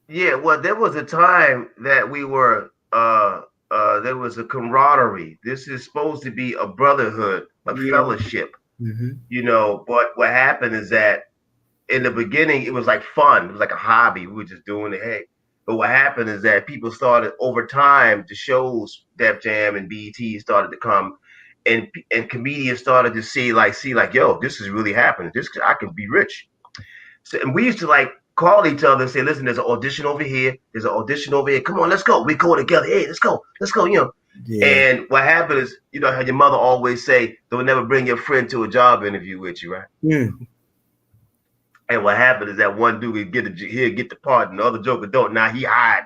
Yeah, well, there was a time that we were there was a camaraderie. This is supposed to be a brotherhood, a Yeah. fellowship, Mm-hmm. but what happened is that in the beginning it was like fun. It was like a hobby. We were just doing it. Hey. But what happened is that people started over time, the shows, Def Jam and BET started to come, and comedians started to see like, yo, this is really happening. This I can be rich. So, and we used to like call each other and say, listen, there's an audition over here. There's an audition over here. Come on, let's go. We go together. Hey, let's go. Let's go. Yeah. And what happened is, how your mother always say, don't never bring your friend to a job interview with you, right? Mm. And what happened is that one dude he'll get the part, and the other joker don't. Now he hide.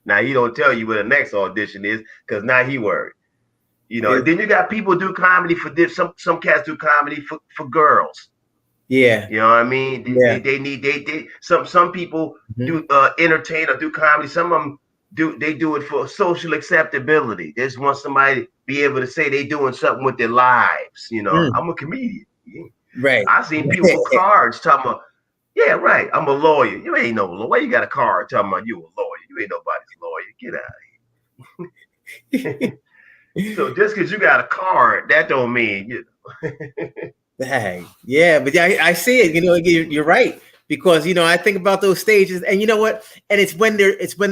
Now he don't tell you where the next audition is, because now he worried. It, Then you got people do comedy for this. Some cats do comedy for girls. yeah. You know what I mean? Yeah. They need some people do entertain or do comedy. Some of them do it for social acceptability. They just want somebody to be able to say they doing something with their lives. Mm. I'm a comedian. Right. I seen people with cards talking about, yeah, right. I'm a lawyer. You ain't no lawyer. Why you got a card talking about you a lawyer? You ain't nobody's lawyer. Get out of here. So just because you got a card, that don't mean Dang. Yeah, but yeah, I see it. You're right, because I think about those stages, and you know what? And it's when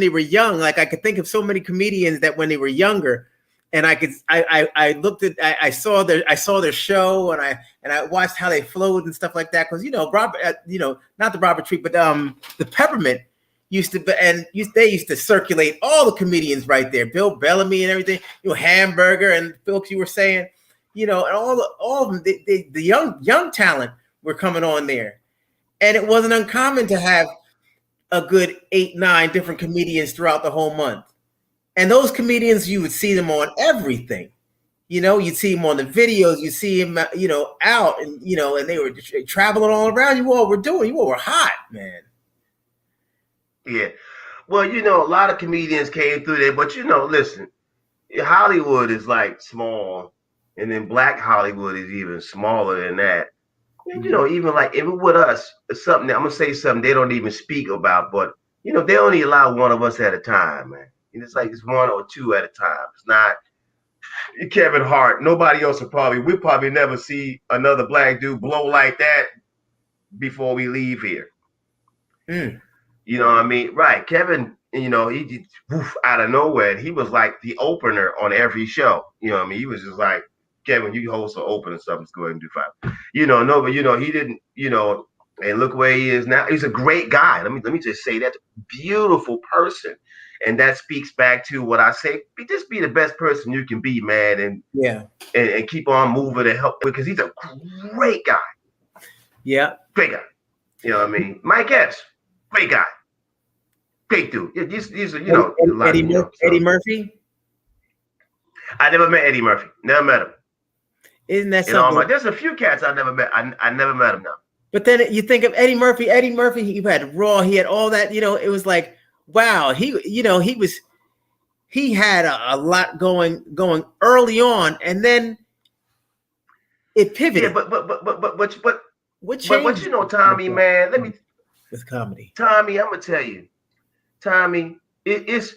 they were young. Like I could think of so many comedians that when they were younger, and I looked at I saw their show, and I watched how they flowed and stuff like that, because Robert, not the Robert Tree, but the Peppermint used to be, and they used to circulate all the comedians right there, Bill Bellamy and everything, Hamburger and folks you were saying, and all of them, the young talent were coming on there, and it wasn't uncommon to have a good 8-9 different comedians throughout the whole month. And those comedians, you would see them on everything. You'd see them on the videos, you see them, out, and and they were traveling all around. You all were hot, man. Yeah. Well, a lot of comedians came through there, but listen, Hollywood is like small, and then Black Hollywood is even smaller than that. And, even with us, it's something that I'm gonna say something they don't even speak about, but they only allow one of us at a time, man. And it's like it's one or two at a time. It's not Kevin Hart. Nobody else we'll probably never see another black dude blow like that before we leave here. You know what I mean? Right. Kevin, he just out of nowhere. He was like the opener on every show. You know what I mean? He was just like, Kevin, you host or open or something, let's go ahead and do 5. No, but he didn't, and look where he is now. He's a great guy. Let me just say that. Beautiful person. And that speaks back to what I say. Just be the best person you can be, man, and keep on moving and help, because he's a great guy. Yeah. Great guy. You know what I mean? Mike Epps, great guy. Great dude. These are, Eddie Murphy? I never met Eddie Murphy. Never met him. Isn't that something? There's a few cats I never met. I never met him now. But then you think of Eddie Murphy. Eddie Murphy, he had Raw. He had all that. It was like, wow. He had a lot going early on, and then it pivoted. Yeah, but what changed? But Tommy, man, let me. With comedy, Tommy, I'm gonna tell you, Tommy, it's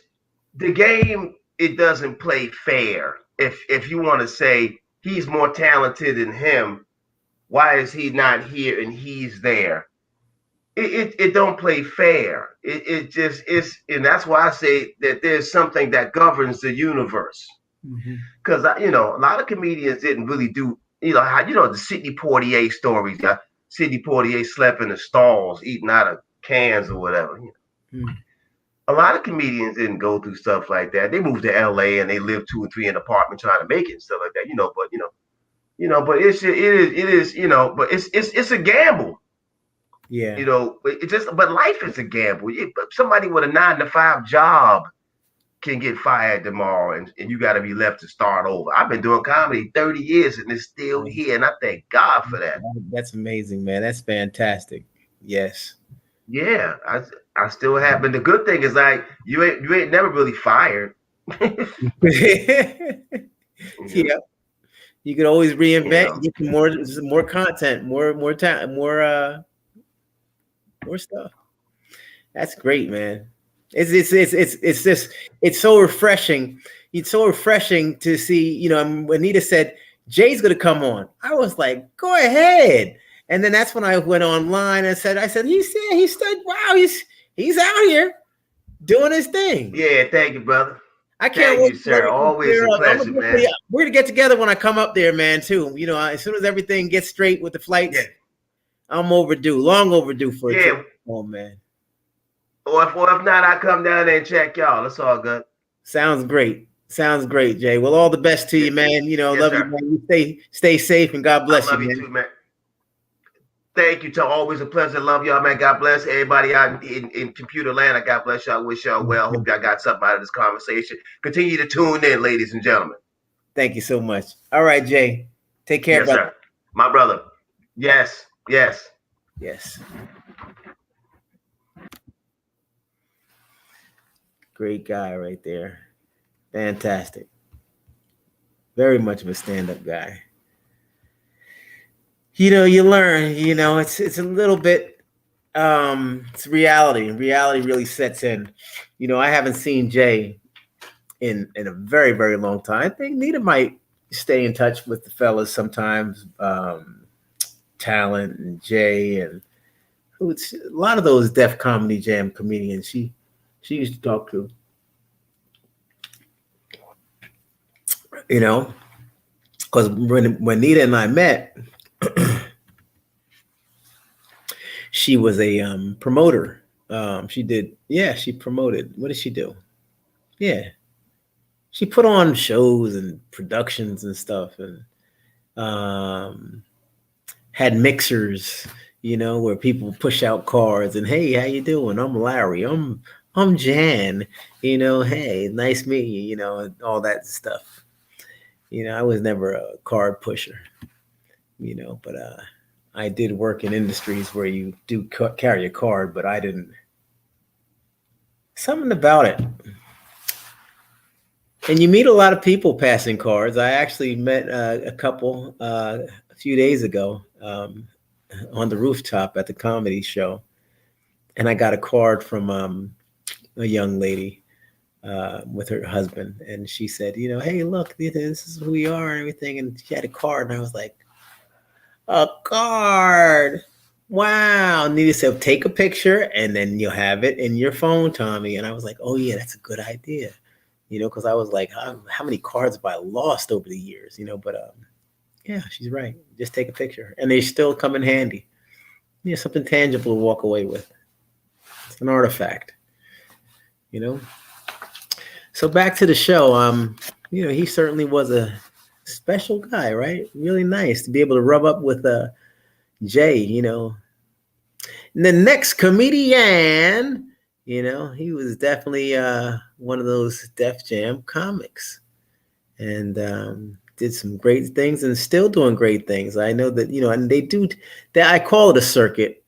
the game. It doesn't play fair. If you want to say he's more talented than him, why is he not here and he's there? It don't play fair. It just is, and that's why I say that there's something that governs the universe. Because a lot of comedians didn't really do, the Sidney Poitier stories. Sidney Poitier slept in the stalls, eating out of cans or whatever. A lot of comedians didn't go through stuff like that. They moved to LA and they lived 2 or 3 in an apartment trying to make it and stuff like that. But but it's a gamble. Yeah. But life is a gamble. Somebody with a 9-to-5 job can get fired tomorrow, and you got to be left to start over. I've been doing comedy 30 years and it's still here, and I thank God for that. That's amazing, man. That's fantastic. Yes. Yeah, I still have. But the good thing is, like, you ain't never really fired. Yeah. You can always reinvent, get more content, more time, more stuff. That's great, man. It's so refreshing. It's so refreshing to see, when Anita said Jay's gonna come on, I was like, go ahead. And then that's when I went online and said, wow, he's out here doing his thing. Yeah, thank you, brother. I can't wait, you, sir. Always a pleasure, man. We're gonna get together when I come up there, man, too. As soon as everything gets straight with the flights, I'm long overdue for a trip. Oh, man. Or if not, I come down there and check y'all. It's all good. Sounds great, Jay. Well, all the best to you, man. Love you, man. You stay safe, and God bless you, man. Love you too, man. Thank you, Tom. Always a pleasure. Love y'all, man. God bless everybody out in computer land. God bless y'all. Wish y'all well. Hope y'all got something out of this conversation. Continue to tune in, ladies and gentlemen. Thank you so much. All right, Jay. Take care, brother. Sir. My brother. Yes. Great guy right there. Fantastic. Very much of a stand-up guy. You learn, it's a little bit, it's reality. Reality really sets in. I haven't seen Jay in a very, very long time. I think Nita might stay in touch with the fellas sometimes. Talent and Jay and a lot of those Def Comedy Jam comedians she used to talk to. You know, because when Nita and I met, she was a promoter. She did, yeah, she promoted. What did she do? Yeah, she put on shows and productions and stuff, and um, had mixers, where people push out cards and hey, how you doing? I'm Larry. I'm Jan. Hey, nice meeting you. And all that stuff. I was never a card pusher. But I did work in industries where you do carry a card, but I didn't. Something about it. And you meet a lot of people passing cards. I actually met a couple a few days ago on the rooftop at the comedy show, and I got a card from a young lady with her husband, and she said, hey, look, this is who we are and everything. And she had a card, and I was like, a card. Wow. And Nita said, take a picture and then you'll have it in your phone, Tommy. And I was like, oh, yeah, that's a good idea. Because I was like, how many cards have I lost over the years? But yeah, she's right. Just take a picture. And they still come in handy. Something tangible to walk away with. It's an artifact, you know? So back to the show. He certainly was a special guy, right? Really nice to be able to rub up with Jay, And the next comedian, he was definitely one of those Def Jam comics, and did some great things and still doing great things. I know that, and they do that. I call it a circuit,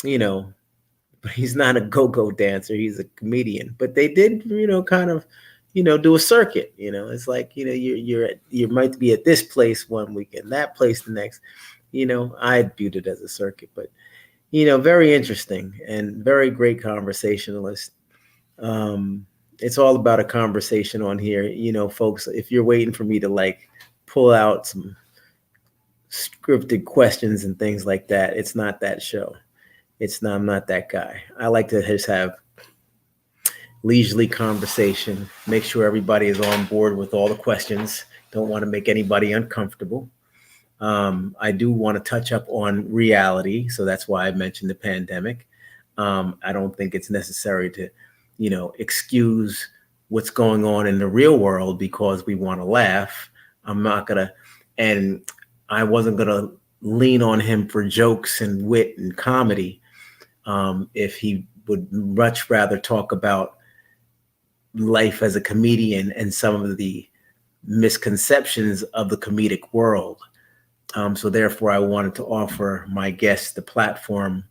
but he's not a go-go dancer. He's a comedian, but they did, kind of, do a circuit. It's like, you might be at this place one weekend, that place the next. I viewed it as a circuit, but very interesting and very great conversationalist. It's all about a conversation on here, folks. If you're waiting for me to like pull out some scripted questions and things like that, it's not that show. It's not. I'm not that guy. I like to just have leisurely conversation, make sure everybody is on board with all the questions. Don't want to make anybody uncomfortable. I do want to touch up on reality, so that's why I mentioned the pandemic. I don't think it's necessary to, excuse what's going on in the real world because we want to laugh. I'm not gonna, and I wasn't gonna lean on him for jokes and wit and comedy. If he would much rather talk about life as a comedian and some of the misconceptions of the comedic world. So therefore, I wanted to offer my guests the platform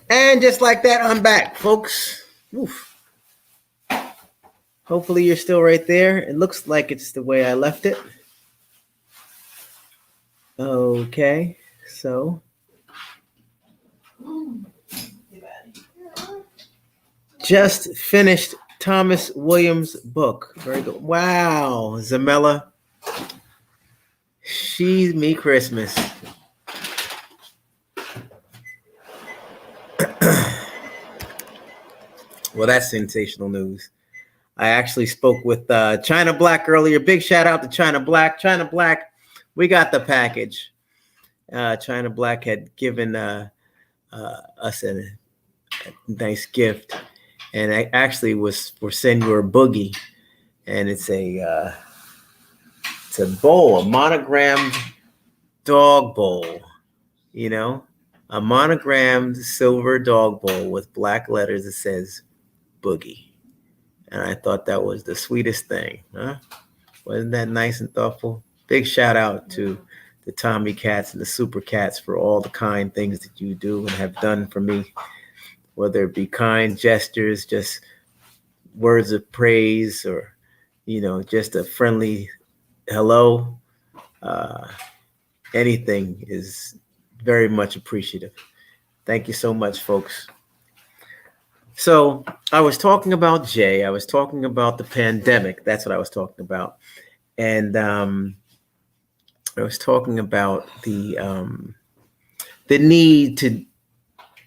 And just like that, I'm back, folks. Oof. Hopefully you're still right there. It looks like it's the way I left it. Okay, so just finished Thomas Williams' book. Very good. Wow, Zamella. She's me Christmas. Well, that's sensational news. I actually spoke with China Black earlier. Big shout out to China Black. China Black, we got the package. China Black had given us a nice gift, and I actually was for Senor Boogie, and it's a bowl, a monogrammed dog bowl, you know, a monogrammed silver dog bowl with black letters that says Boogie. And I thought that was the sweetest thing. Huh? Wasn't that nice and thoughtful? Big shout out to the Tommy Cats and the Super Cats for all the kind things that you do and have done for me, whether it be kind gestures, just words of praise, or, you know, just a friendly hello. Anything is very much appreciative. Thank you so much, folks. So I was talking about Jay. I was talking about the pandemic. That's what I was talking about. And I was talking about the need to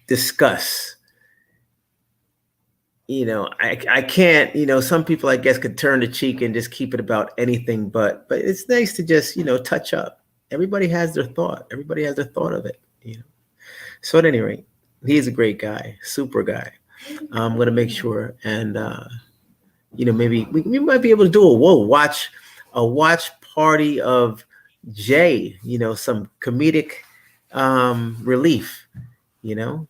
discuss. You know, I can't, you know, some people, I guess, could turn the cheek and just keep it about anything, but it's nice to just, you know, touch up. Everybody has their thought. Everybody has their thought of it, you know. So at any rate, he's a great guy, super guy. I'm going to make sure, and you know, maybe we might be able to do a watch party of Jay, you know, some comedic relief, you know,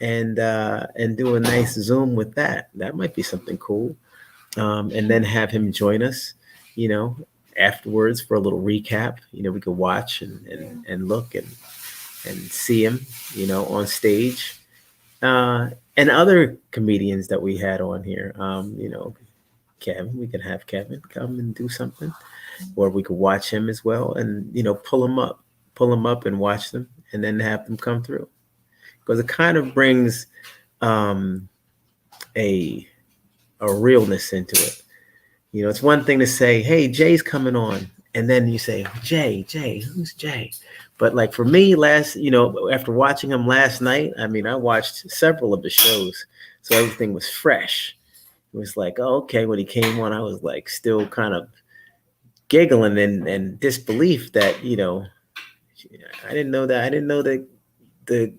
and do a nice Zoom with that. That might be something cool. And then have him join us, you know, afterwards for a little recap. You know, we could watch and look and see him, you know, on stage. And other comedians that we had on here, you know, Kevin, we could have Kevin come and do something, or we could watch him as well, and, you know, pull him up and watch them, and then have them come through, because it kind of brings a realness into it. You know, it's one thing to say, "Hey, Jay's coming on," and then you say, Jay, who's Jay? But like for me, you know, after watching him last night, I mean, I watched several of the shows, so everything was fresh. It was like, oh, okay, when he came on, I was like still kind of giggling and disbelief that, you know, I didn't know that the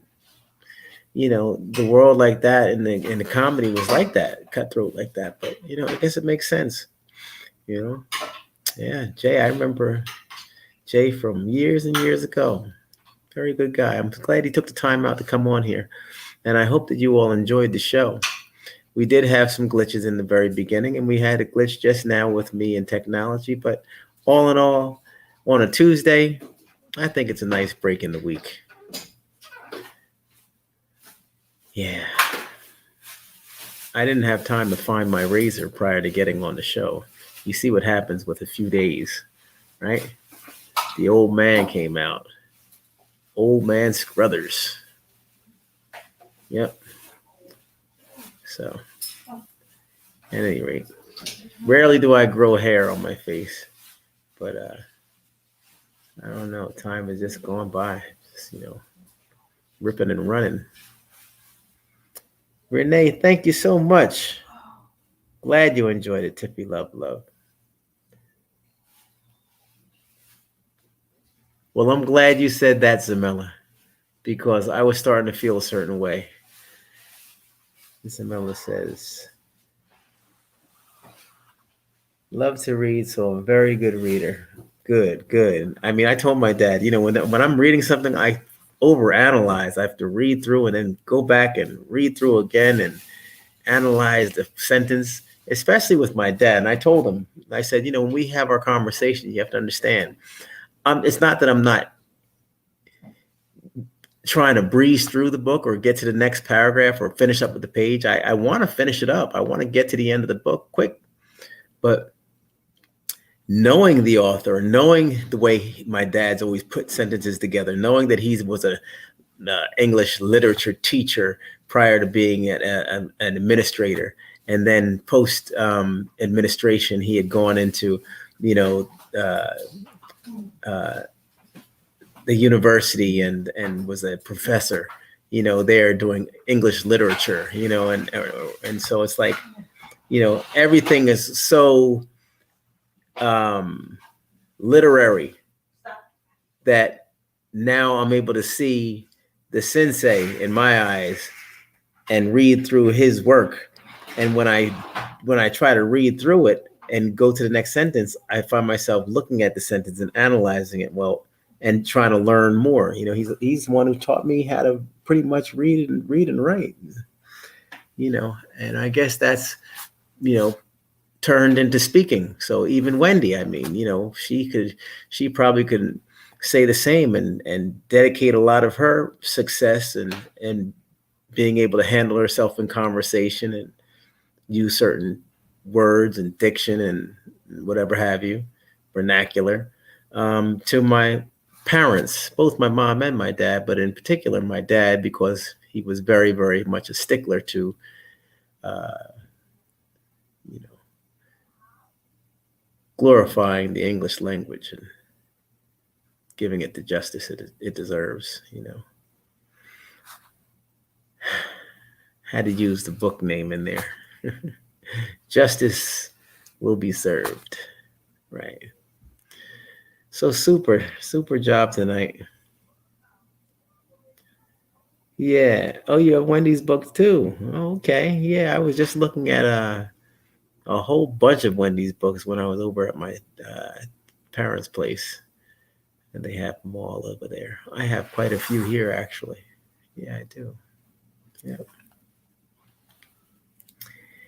you know, the world like that and the comedy was like that, cutthroat like that. But, you know, I guess it makes sense, you know. Yeah, Jay, I remember Jay from years and years ago. Very good guy. I'm glad he took the time out to come on here. And I hope that you all enjoyed the show. We did have some glitches in the very beginning, and we had a glitch just now with me and technology. But all in all, on a Tuesday, I think it's a nice break in the week. Yeah. I didn't have time to find my razor prior to getting on the show. You see what happens with a few days, right? The old man came out. Old man Scruthers. Yep. So, at any rate, rarely do I grow hair on my face, but I don't know. Time has just gone by, just, you know, ripping and running. Renee, thank you so much. Glad you enjoyed it, Tiffy. Love. Well, I'm glad you said that, Zamella, because I was starting to feel a certain way. Zamella says, love to read, so I'm a very good reader. Good. I mean, I told my dad, you know, when I'm reading something, I overanalyze. I have to read through and then go back and read through again and analyze the sentence, especially with my dad. And I told him, I said, you know, when we have our conversation, you have to understand. It's not that I'm not trying to breeze through the book or get to the next paragraph or finish up with the page. I want to finish it up. I want to get to the end of the book quick. But knowing the author, knowing the way my dad's always put sentences together, knowing that he was a English literature teacher prior to being an administrator, and then post administration, he had gone into, the university and was a professor, there doing English literature, and so it's like, everything is so literary that now I'm able to see the sensei in my eyes and read through his work. And when I try to read through it and go to the next sentence, I find myself looking at the sentence and analyzing it and trying to learn more. He's the one who taught me how to pretty much read and write. And I guess that's, turned into speaking. So even Wendy, I mean, she probably could say the same and dedicate a lot of her success and being able to handle herself in conversation and use certain words and diction and whatever have you, vernacular, to my parents, both my mom and my dad, but in particular my dad, because he was very, very much a stickler to, glorifying the English language and giving it the justice it deserves, Had to use the book name in there. Justice will be served. Right. So super job tonight. Yeah. Oh, you have Wendy's books too. Okay. Yeah, I was just looking at a whole bunch of Wendy's books when I was over at my parents' place, and they have them all over there. I have quite a few here, actually. Yeah, I do. Yeah.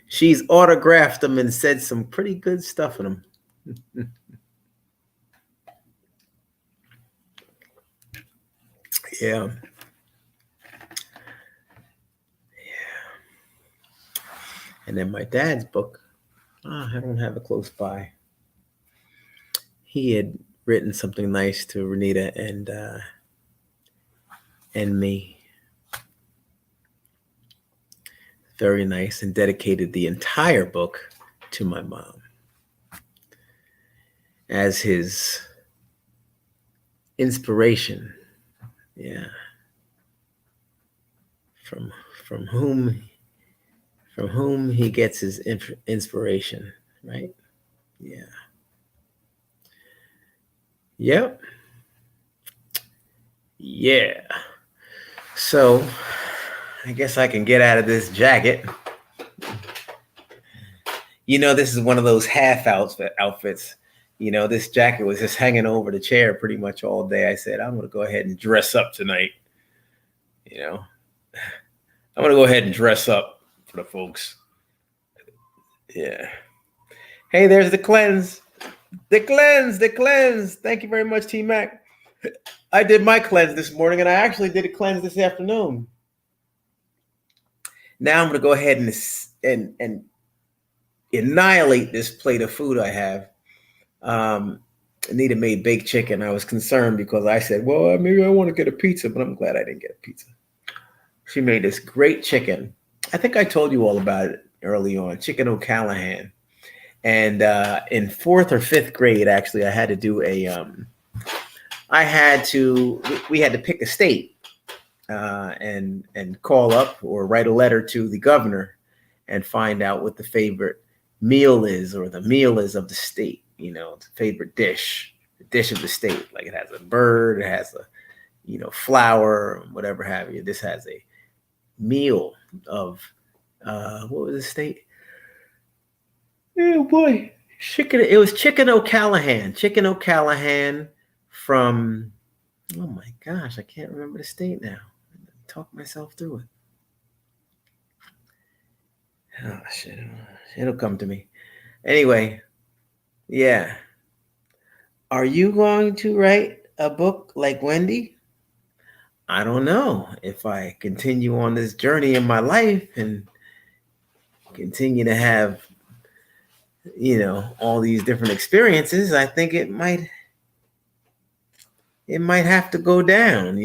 She's autographed them and said some pretty good stuff in them. Yeah. And then my dad's book, I don't have it close by. He had written something nice to Renita and me. Very nice, and dedicated the entire book to my mom as his inspiration. Yeah. From whom he gets his inspiration, right? Yeah. Yep. Yeah. So I guess I can get out of this jacket. This is one of those half outfits. This jacket was just hanging over the chair pretty much all day. I said, I'm going to go ahead and dress up tonight. I'm going to go ahead and dress up for the folks. Yeah. Hey, there's the cleanse. The cleanse. Thank you very much, T-Mac. I did my cleanse this morning, and I actually did a cleanse this afternoon. Now I'm going to go ahead and annihilate this plate of food I have. Anita made baked chicken. I was concerned because I said, well, maybe I want to get a pizza, but I'm glad I didn't get a pizza. She made this great chicken. I think I told you all about it early on, chicken O'Callahan. And in 4th or 5th grade, actually, I had to do we had to pick a state and call up or write a letter to the governor and find out what the favorite meal is, or the meal is of the state, the favorite dish, the dish of the state. Like it has a bird, it has a, flower, whatever have you. This has a meal of, what was the state? Oh boy, chicken. It was chicken O'Callahan. Chicken O'Callahan from, oh my gosh, I can't remember the state now. Talk myself through it. Oh shit, it'll come to me. Anyway, yeah. Are you going to write a book like Wendy? I don't know if I continue on this journey in my life and continue to have, all these different experiences. I think it might have to go down.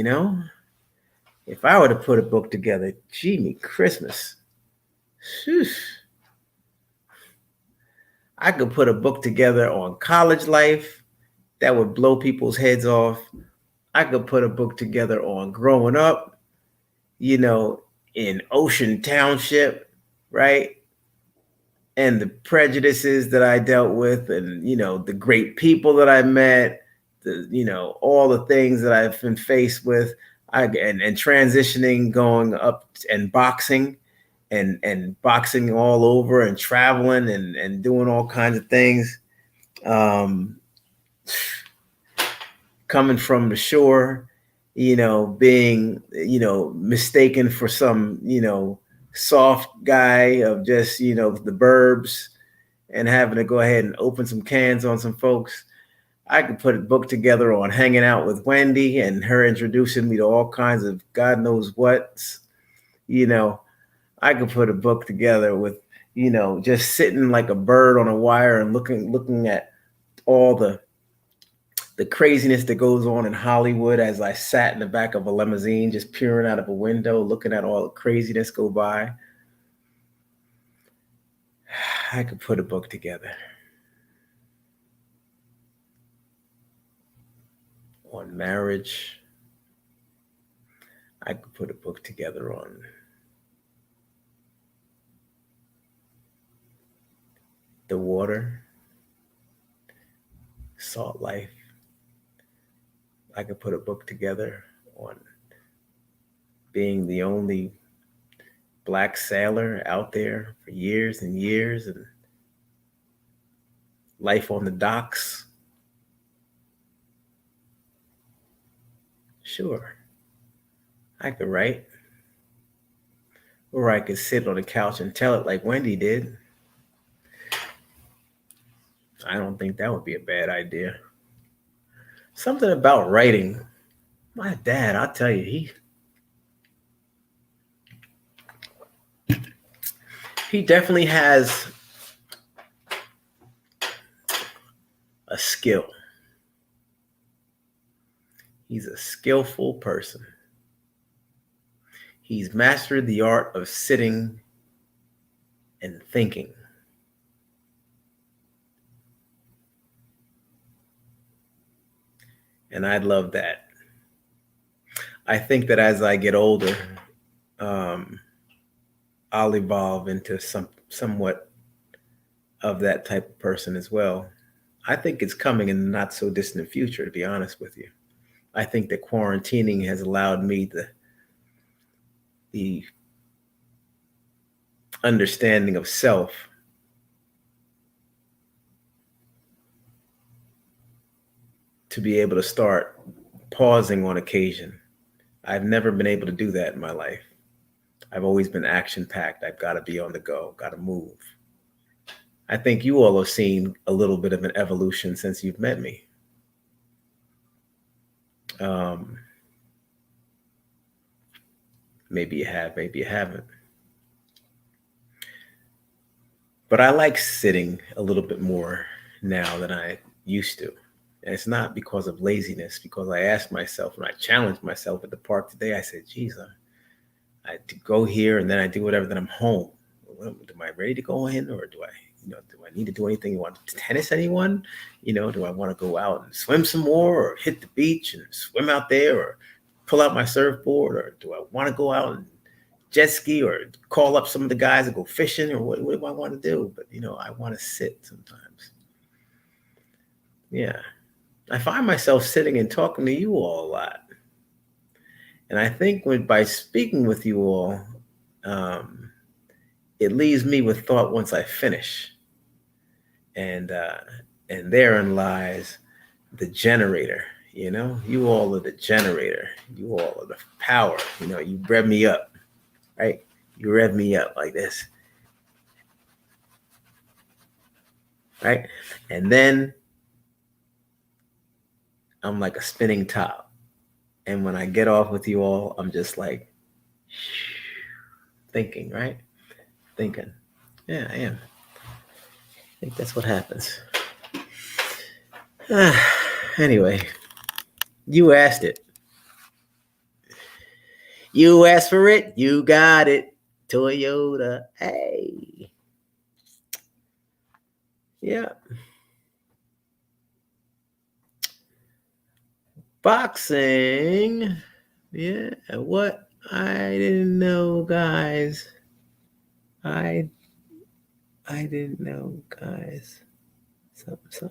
If I were to put a book together, gee, me Christmas. Whew. I could put a book together on college life that would blow people's heads off. I could put a book together on growing up, you know, in Ocean Township, right? And the prejudices that I dealt with, and the great people that I met, all the things that I've been faced with. And transitioning, going up and boxing, and boxing all over, and traveling, and doing all kinds of things. Um, Coming from the shore, being, mistaken for some, soft guy of just, the burbs, and having to go ahead and open some cans on some folks. I could put a book together on hanging out with Wendy and her introducing me to all kinds of God knows what. You know, I could put a book together with, just sitting like a bird on a wire and looking at all the craziness that goes on in Hollywood as I sat in the back of a limousine, just peering out of a window, looking at all the craziness go by. I could put a book together on marriage. I could put a book together on the water, salt life. I could put a book together on being the only Black sailor out there for years and years, and life on the docks. Sure, I could write, or I could sit on the couch and tell it like Wendy did. I don't think that would be a bad idea. Something about writing. My dad, I'll tell you, he definitely has a skill. He's a skillful person. He's mastered the art of sitting and thinking. And I love that. I think that as I get older, um, I'll evolve into somewhat of that type of person as well. I think it's coming in the not so distant future, to be honest with you. I think that quarantining has allowed me the understanding of self to be able to start pausing on occasion. I've never been able to do that in my life. I've always been action packed. I've got to be on the go, got to move. I think you all have seen a little bit of an evolution since you've met me. Um, Maybe you have, maybe you haven't. But I like sitting a little bit more now than I used to. And it's not because of laziness, because I asked myself and I challenged myself at the park today. I said, geez, I go here and then I do whatever, then I'm home. Am I ready to go in, or do I need to do anything? You want to tennis anyone? Do I want to go out and swim some more, or hit the beach and swim out there, or pull out my surfboard, or do I want to go out and jet ski, or call up some of the guys and go fishing, or what do I want to do? But I want to sit sometimes. Yeah. I find myself sitting and talking to you all a lot. And I think by speaking with you all, it leaves me with thought once I finish. And therein lies the generator. You all are the generator. You all are the power. You rev me up, right? You rev me up like this, right? And then I'm like a spinning top. And when I get off with you all, I'm just like thinking, right? Thinking. Yeah, I am. I think that's what happens. Anyway, you asked it. You asked for it. You got it. Toyota. Hey. Yeah. Boxing. Yeah. What? I didn't know, guys. I didn't know, guys. Something.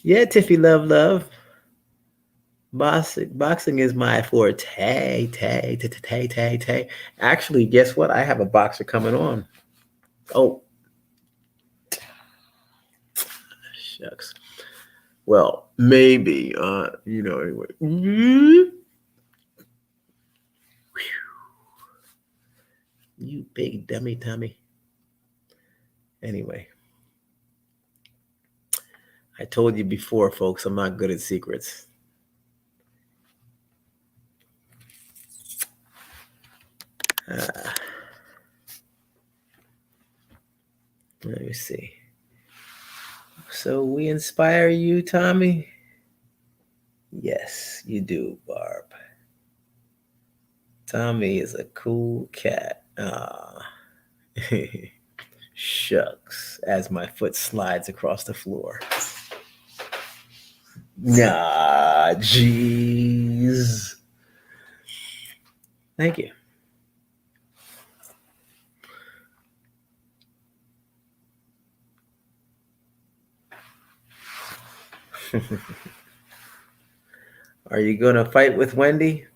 Yeah, Tiffy, love. Boxing is my forte. Tay. Actually, guess what? I have a boxer coming on. Oh, shucks. Well, maybe. Anyway. You big dummy tummy. Anyway, I told you before, folks, I'm not good at secrets. Let me see. So we inspire you, Tommy? Yes, you do, Barb. Tommy is a cool cat. Shucks, as my foot slides across the floor. Nah, jeez. Thank you. Are you going to fight with Wendy?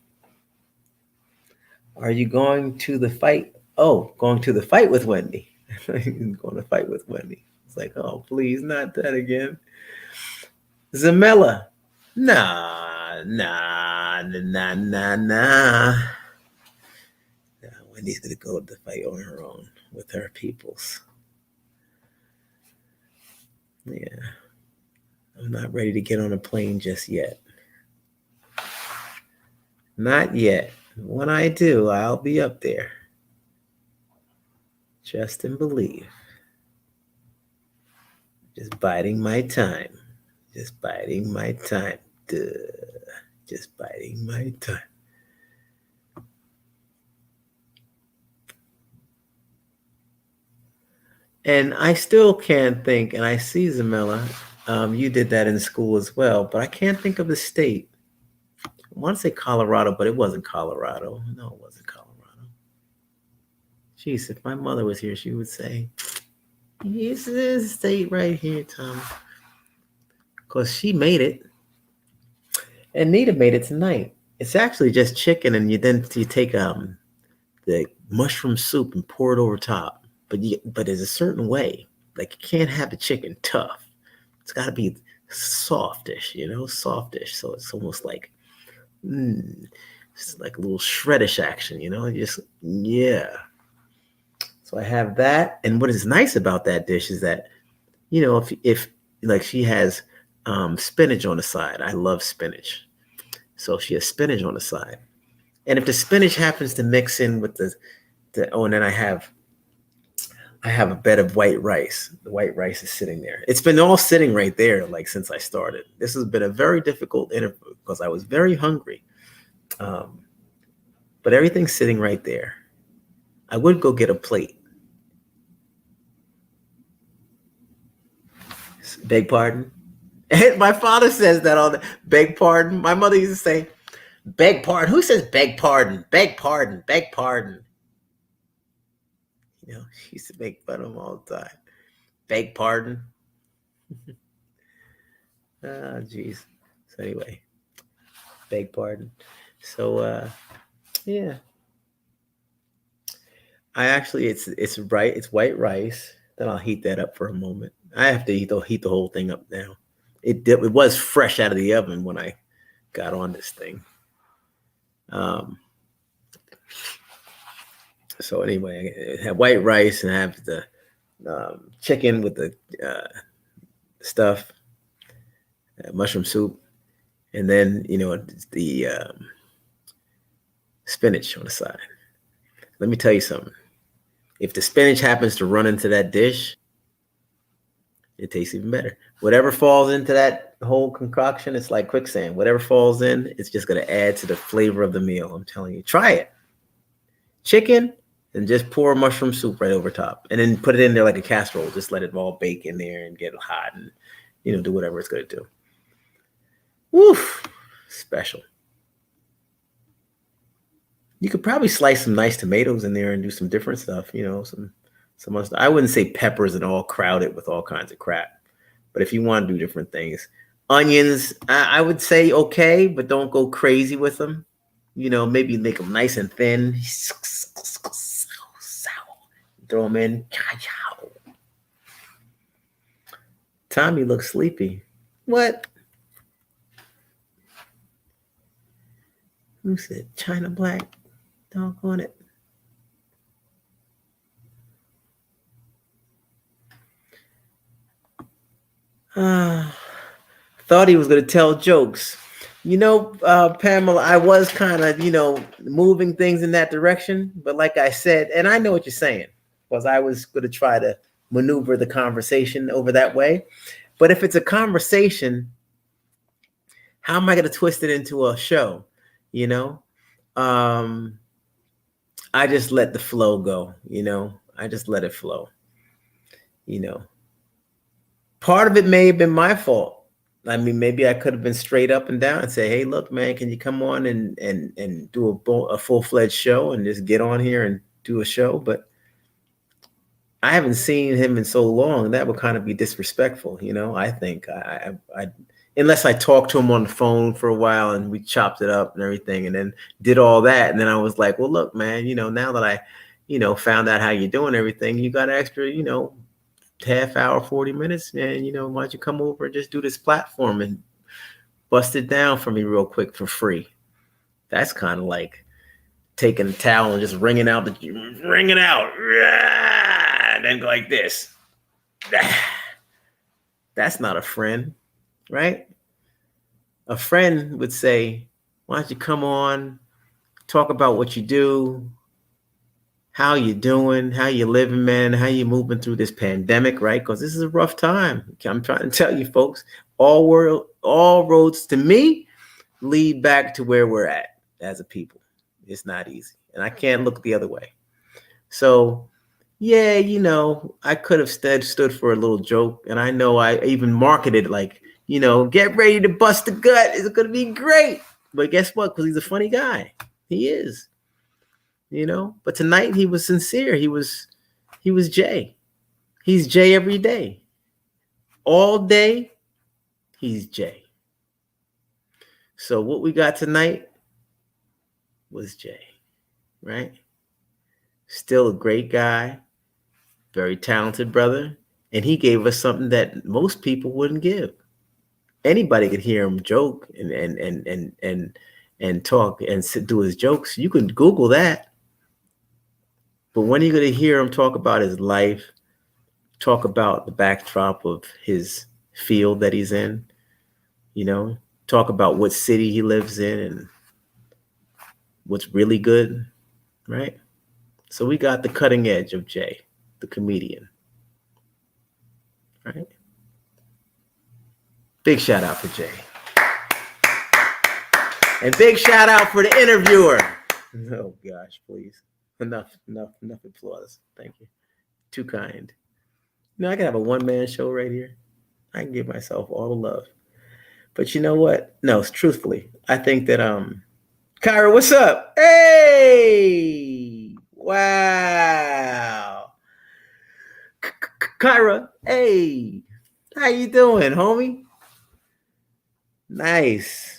Are you going to the fight? Oh, going to the fight with Wendy. Going to fight with Wendy. It's like, oh, please, not that again. Zamella. Nah. Wendy's going to go to the fight on her own with her peoples. Yeah. I'm not ready to get on a plane just yet. Not yet. When I do, I'll be up there. Trust and believe. Just biding my time. Just biding my time. Just biding my time. And I still can't think, and I see Zamella, you did that in school as well, but I can't think of the state. I want to say Colorado, but it wasn't Colorado. No, it wasn't Colorado. Jeez, if my mother was here, she would say, "This is a state right here, Tom." Because she made it. And Nita made it tonight. It's actually just chicken, and you take the mushroom soup and pour it over top. But there's a certain way. Like, you can't have the chicken tough. It's got to be softish, softish. So it's almost like, it's like a little shreddish action, yeah. So I have that. And what is nice about that dish is that, if like she has spinach on the side. I love spinach. So she has spinach on the side. And if the spinach happens to mix in with and then I have a bed of white rice. The white rice is sitting there. It's been all sitting right there, like, since I started. This has been a very difficult interview because I was very hungry. But everything's sitting right there. I would go get a plate. Beg pardon? My father says that all the beg pardon. My mother used to say, beg pardon. Who says beg pardon? Beg pardon. Beg pardon. She used to make fun of him all the time. Beg pardon. Oh, geez. So anyway, beg pardon. So yeah. I actually it's white rice. Then I'll heat that up for a moment. I have to heat the whole thing up now. It was fresh out of the oven when I got on this thing. So anyway, I have white rice and I have the chicken with the stuff, mushroom soup, And then, the spinach on the side. Let me tell you something. If the spinach happens to run into that dish, it tastes even better. Whatever falls into that whole concoction, it's like quicksand. Whatever falls in, it's just going to add to the flavor of the meal. I'm telling you, try it. Chicken, and just pour mushroom soup right over top, and then put it in there like a casserole. Just let it all bake in there and get hot, and do whatever it's going to do. Woof, special. You could probably slice some nice tomatoes in there and do some different stuff. Some other stuff. I wouldn't say peppers and all crowded with all kinds of crap, but if you want to do different things, onions, I would say okay, but don't go crazy with them. Maybe make them nice and thin. Throw them in. Tommy looks sleepy. What? Who said China Black? Doggone it. Thought he was going to tell jokes. Pamela, I was kind of, moving things in that direction. But like I said, and I know what you're saying, because I was going to try to maneuver the conversation over that way. But if it's a conversation, how am I going to twist it into a show? I just let the flow go, I just let it flow, Part of it may have been my fault. I mean, maybe I could have been straight up and down and say, hey, look, man, can you come on and do a full-fledged show and just get on here and do a show? But I haven't seen him in so long. That would kind of be disrespectful, I think. I unless I talked to him on the phone for a while and we chopped it up and everything and then did all that. And then I was like, well, look, man, now that I, found out how you're doing everything, you got extra, half hour, 40 minutes, and why don't you come over and just do this platform and bust it down for me real quick for free? That's kind of like taking a towel and just wring it out, and then go like this. That's not a friend, right? A friend would say, why don't you come on, talk about what you do, how you doing, how you living, man, how you moving through this pandemic, right? Because this is a rough time. I'm trying to tell you folks, all roads to me lead back to where we're at as a people. It's not easy. And I can't look the other way. So, yeah, I could have stood for a little joke. And I know I even marketed like, get ready to bust the gut. It's going to be great. But guess what? Because he's a funny guy. He is. But tonight he was sincere. He was Jay. He's Jay every day. All day, he's Jay. So what we got tonight was Jay, right? Still a great guy, very talented brother, and he gave us something that most people wouldn't give. Anybody could hear him joke and talk and do his jokes. You can Google that. But when are you going to hear him talk about his life, talk about the backdrop of his field that he's in, talk about what city he lives in and what's really good, right? So we got the cutting edge of Jay, the comedian, right? Big shout out to Jay. And big shout out for the interviewer. Oh, gosh, please. Enough applause. Thank you. Too kind. I can have a one-man show right here. I can give myself all the love. But you know what? No, truthfully, I think that Kyra, what's up? Hey! Wow. Kyra, hey. How you doing, homie? Nice.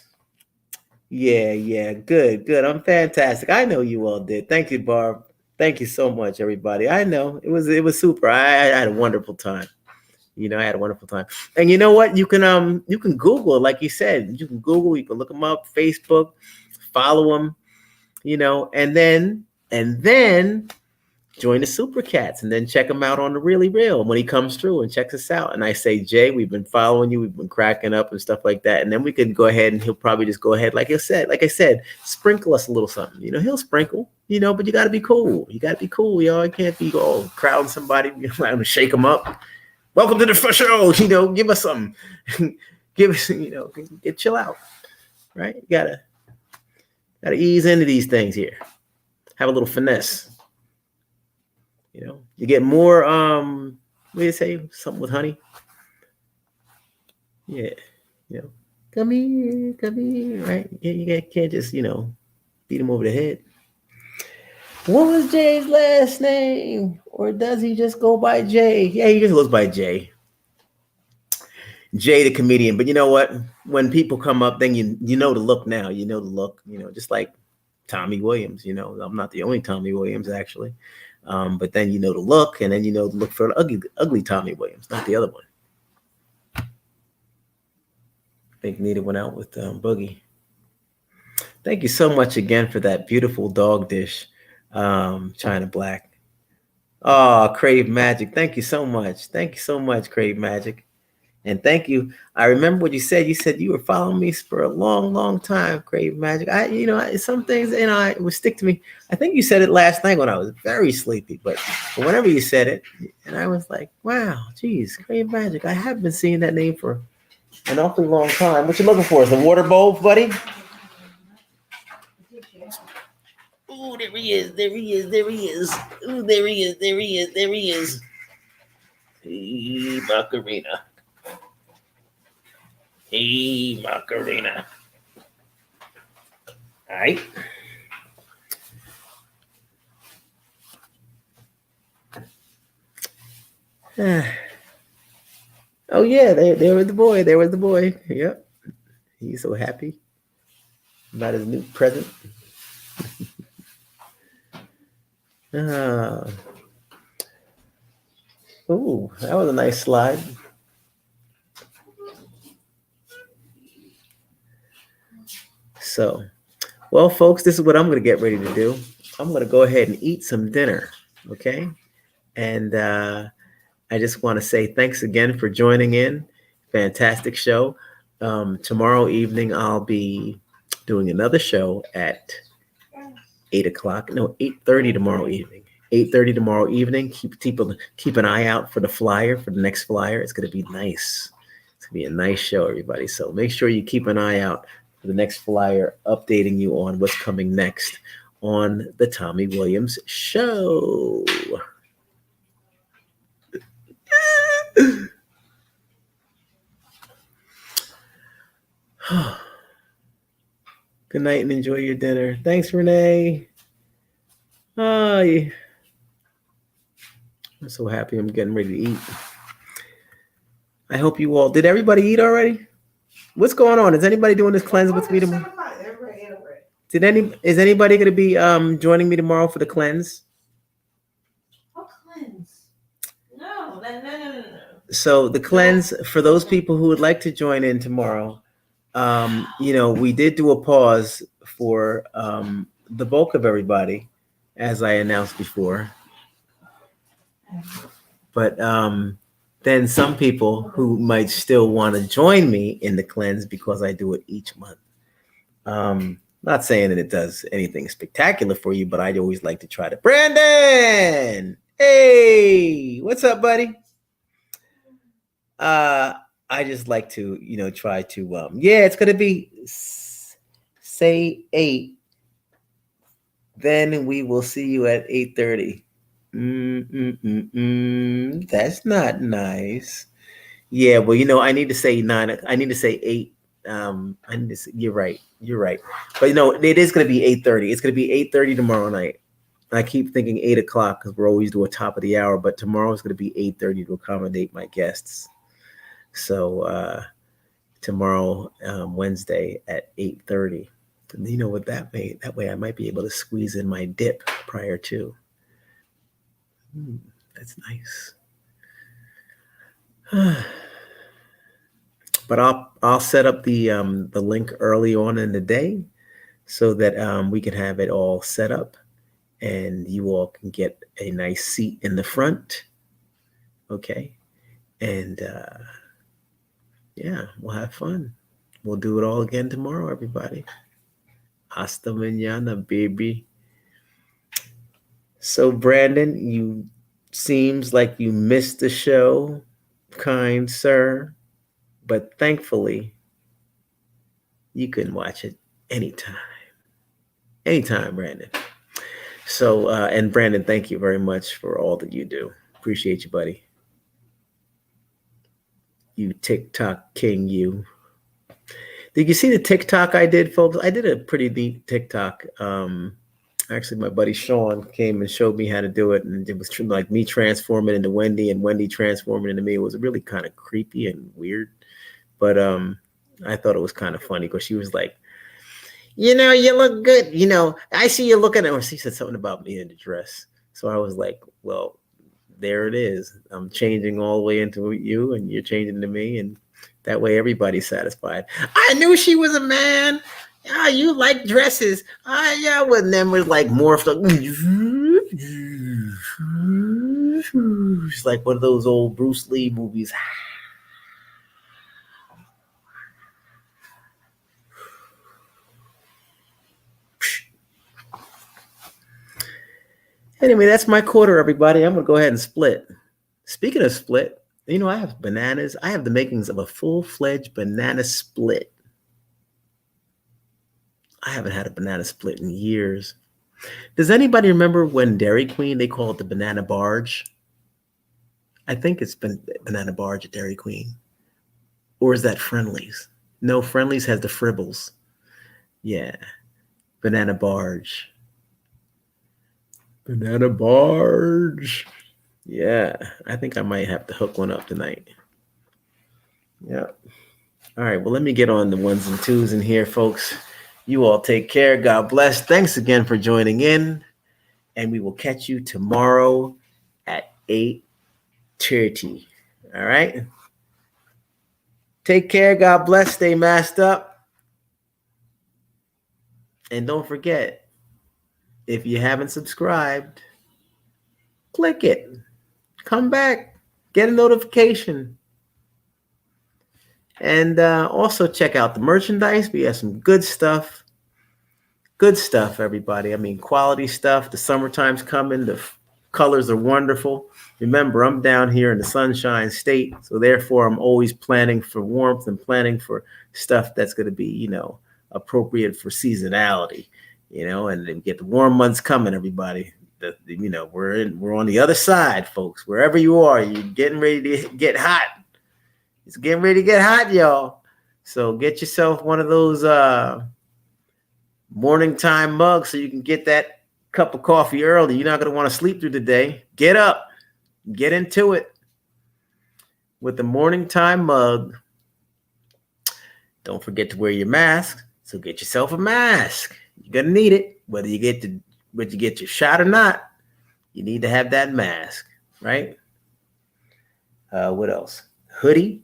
Yeah. Good. I'm fantastic. I know you all did. Thank you, Barb. Thank you so much, everybody. I know it was super. I had a wonderful time. I had a wonderful time. And you know what? You can Google, like you said. You can Google. You can look them up. Facebook. Follow them. And then join the Super Cats and then check him out on the Really Real when he comes through and checks us out. And I say, Jay, we've been following you. We've been cracking up and stuff like that. And then we can go ahead and he'll probably just go ahead, like I said, sprinkle us a little something. He'll sprinkle, but you got to be cool. You got to be cool, y'all. You can't be all crowding somebody, shake them up. Welcome to the first show. Give us something. Give us, chill out. Right? You gotta ease into these things here. Have a little finesse. You get more, what do you say? Something with honey? Yeah. Come here, right? You can't just, beat him over the head. What was Jay's last name? Or does he just go by Jay? Yeah, he just goes by Jay. Jay the comedian. But you know what? When people come up, then you know the look now. You know the look, just like Tommy Williams. I'm not the only Tommy Williams, actually. But then the look, and then the look for the ugly Tommy Williams, not the other one. I think Nita went out with Boogie. Thank you so much again for that beautiful dog dish, China Black. Oh, Crave Magic. Thank you so much. Thank you so much, Crave Magic. And thank you. I remember what you said. You said you were following me for a long, long time, Crave Magic. Some things, it would stick to me. I think you said it last night when I was very sleepy, but whenever you said it, and I was like, wow, geez, Crave Magic. I have been seeing that name for an awfully long time. What you looking for? Is the water bowl, buddy? Ooh, there he is. There he is. There he is. Ooh, there he is. There he is. There he is. Hey, Macarena. Hey, Macarena. All right. Oh, yeah, there was the boy. There was the boy. Yep. He's so happy about his new present. Oh, that was a nice slide. So, well, folks, this is what I'm going to get ready to do. I'm going to go ahead and eat some dinner, okay? And I just want to say thanks again for joining in. Fantastic show. Tomorrow evening, I'll be doing another show at 8 o'clock. No, 8:30 tomorrow evening. 8:30 tomorrow evening. Keep an eye out for the flyer, for the next flyer. It's going to be nice. It's going to be a nice show, everybody. So make sure you keep an eye out for the next flyer, updating you on what's coming next on the Tommy Williams Show. Good night and enjoy your dinner. Thanks, Renee. I'm so happy I'm getting ready to eat. I hope you all, did everybody eat already? What's going on? Is anybody doing this cleanse with me tomorrow? Is anybody going to be joining me tomorrow for the cleanse? What cleanse? No. So the cleanse, for those people who would like to join in tomorrow, we did do a pause for the bulk of everybody, as I announced before. But then some people who might still want to join me in the cleanse because I do it each month. Not saying that it does anything spectacular for you, but I always like to try to. Brandon! Hey! What's up, buddy? I just like to, try to, it's going to be, say 8. Then we will see you at 8:30. That's not nice. Yeah, well, I need to say 9. I need to say 8. You're right. But, it is going to be 8:30. It's going to be 8:30 tomorrow night. I keep thinking 8 o'clock because we're always doing top of the hour, but tomorrow is going to be 8:30 to accommodate my guests. So tomorrow, Wednesday at 8:30. You know what that made? That way I might be able to squeeze in my dip prior to. That's nice. But I'll set up the link early on in the day so that we can have it all set up. and you all can get a nice seat in the front. Okay. And yeah, we'll have fun. We'll do it all again tomorrow, everybody. Hasta mañana, baby. So, Brandon, you seems like you missed the show, kind sir, but thankfully you can watch it anytime. Anytime, Brandon. So, and Brandon, thank you very much for all that you do. Appreciate you, buddy. You TikTok king, you. Did you see the TikTok I did, folks? I did a pretty neat TikTok. Actually, my buddy Sean came and showed me how to do it, and it was like me transforming into Wendy and Wendy transforming into me. It was really kind of creepy and weird, but I thought it was kind of funny because she was like, you look good. I see you looking at. Or she said something about me in the dress, so I was like, well, there it is. I'm changing all the way into you, and you're changing to me, and that way everybody's satisfied. I knew she was a man. Ah, you like dresses. Ah, yeah, well, and then was like morphed up. It's like one of those old Bruce Lee movies. Anyway, that's my quarter, everybody. I'm going to go ahead and split. Speaking of split, I have bananas. I have the makings of a full-fledged banana split. I haven't had a banana split in years. Does anybody remember when Dairy Queen, they call it the banana barge? I think it's been banana barge at Dairy Queen. Or is that Friendly's? No, Friendly's has the fribbles. Yeah, banana barge. Banana barge. Yeah, I think I might have to hook one up tonight. Yeah. All right, well, let me get on the ones and twos in here, folks. You all take care. God bless. Thanks again for joining in. And we will catch you tomorrow at 8:30. All right? Take care. God bless. Stay masked up. And don't forget, if you haven't subscribed, click it. Come back. Get a notification. And also check out the merchandise. We have some good stuff. Good stuff, everybody. I mean, quality stuff. The summertime's coming. The colors are wonderful. Remember, I'm down here in the Sunshine State. So therefore, I'm always planning for warmth and planning for stuff that's going to be, appropriate for seasonality. And then get the warm months coming, everybody. We're on the other side, folks. Wherever you are, you're getting ready to get hot. It's getting ready to get hot, y'all. So get yourself one of those morning time mugs so you can get that cup of coffee early. You're not going to want to sleep through the day. Get up. Get into it with the morning time mug. Don't forget to wear your mask. So get yourself a mask. You're going to need it. Whether you get your shot or not, you need to have that mask, right? What else? Hoodie.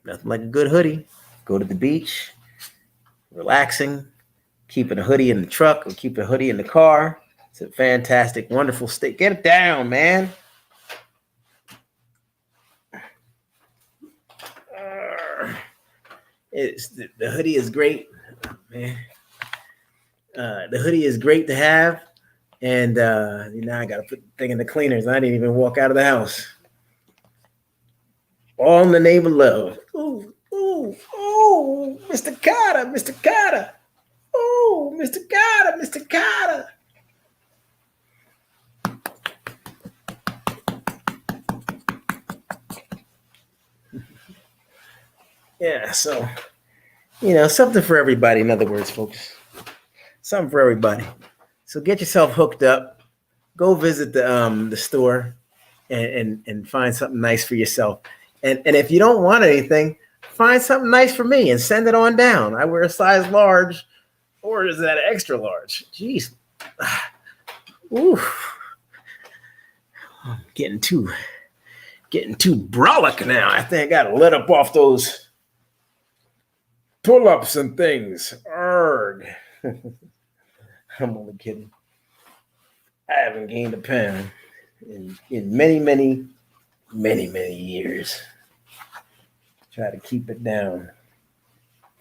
Nothing like a good hoodie. Go to the beach, relaxing, keeping a hoodie in the truck or keep a hoodie in the car. It's a fantastic, wonderful state. Get it down, man. The hoodie is great, man. The hoodie is great to have. And I got to put the thing in the cleaners. I didn't even walk out of the house. All in the name of love. Ooh, ooh, ooh, Mr. Carter, Mr. Carter. Ooh, Mr. Carter, Mr. Carter. Yeah, so, something for everybody, in other words, folks. Something for everybody. So get yourself hooked up. Go visit the store and find something nice for yourself. And if you don't want anything, find something nice for me and send it on down. I wear a size large, or is that extra large? Jeez. Ooh. I'm getting too brolic now. I think I got to let up off those pull-ups and things. Arrgh. I'm only kidding. I haven't gained a pound in many years. Try to keep it down.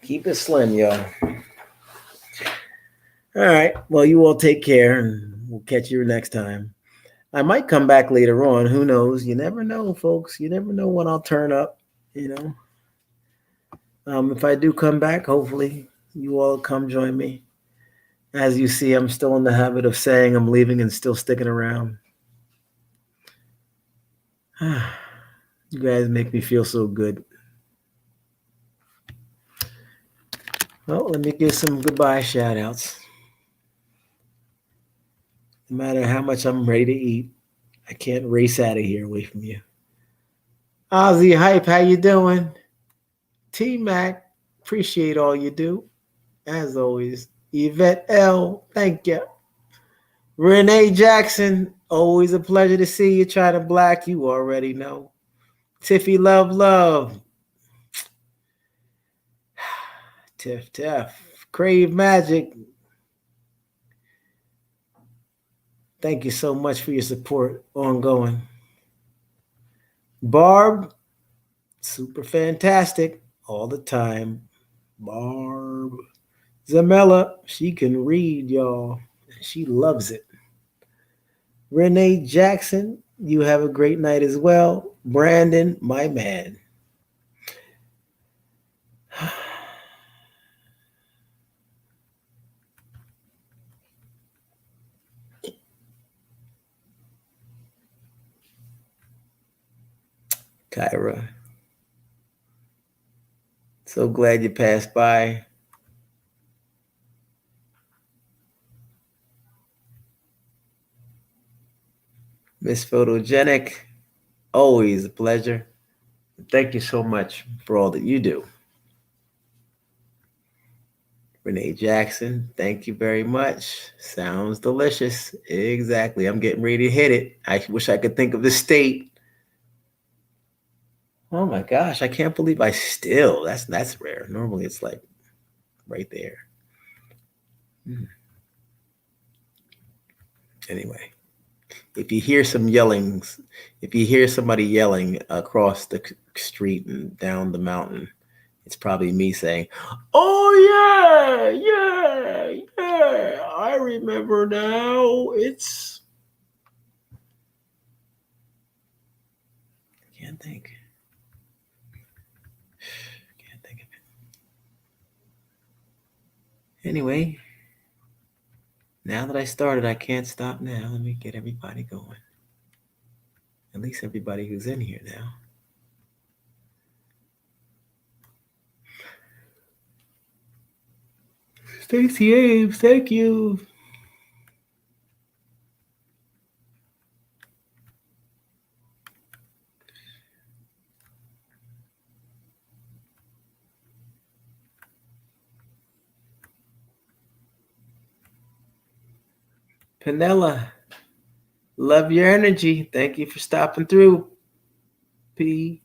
Keep it slim, y'all. All right. Well, you all take care, and we'll catch you next time. I might come back later on. Who knows? You never know, folks. You never know when I'll turn up. You know. If I do come back, hopefully you all come join me. As you see, I'm still in the habit of saying I'm leaving and still sticking around. You guys make me feel so good. Well, let me give some goodbye shout outs. No matter how much I'm ready to eat, I can't race out of here away from you. Ozzy Hype, how you doing? T-Mac, appreciate all you do. As always. Yvette L, thank you. Renee Jackson, always a pleasure to see you. China Black, you already know. Tiffy Love. Tiff. Crave Magic. Thank you so much for your support ongoing. Barb, super fantastic all the time. Barb. Zamella, she can read, y'all. She loves it. Renee Jackson, you have a great night as well. Brandon, my man. Kyra, so glad you passed by. Miss Photogenic, always a pleasure. Thank you so much for all that you do. Renee Jackson, thank you very much. Sounds delicious. Exactly. I'm getting ready to hit it. I wish I could think of the state. Oh my gosh, I can't believe I still. That's rare. Normally it's like right there. Anyway, if you hear some yellings, if you hear somebody yelling across the street and down the mountain, it's probably me saying, "Oh yeah, I remember now." I can't think of it. Anyway, now that I started, I can't stop now. Let me get everybody going. At least everybody who's in here now. Stacey Ames, thank you. Panella, love your energy. Thank you for stopping through. P.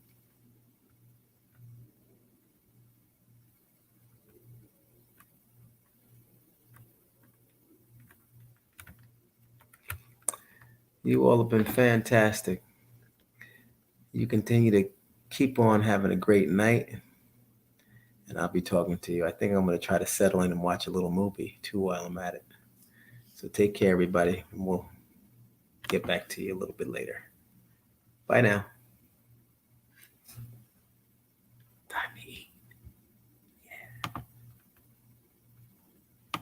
You all have been fantastic. You continue to keep on having a great night, and I'll be talking to you. I think I'm going to try to settle in and watch a little movie too while I'm at it. So take care, everybody, and we'll get back to you a little bit later. Bye now.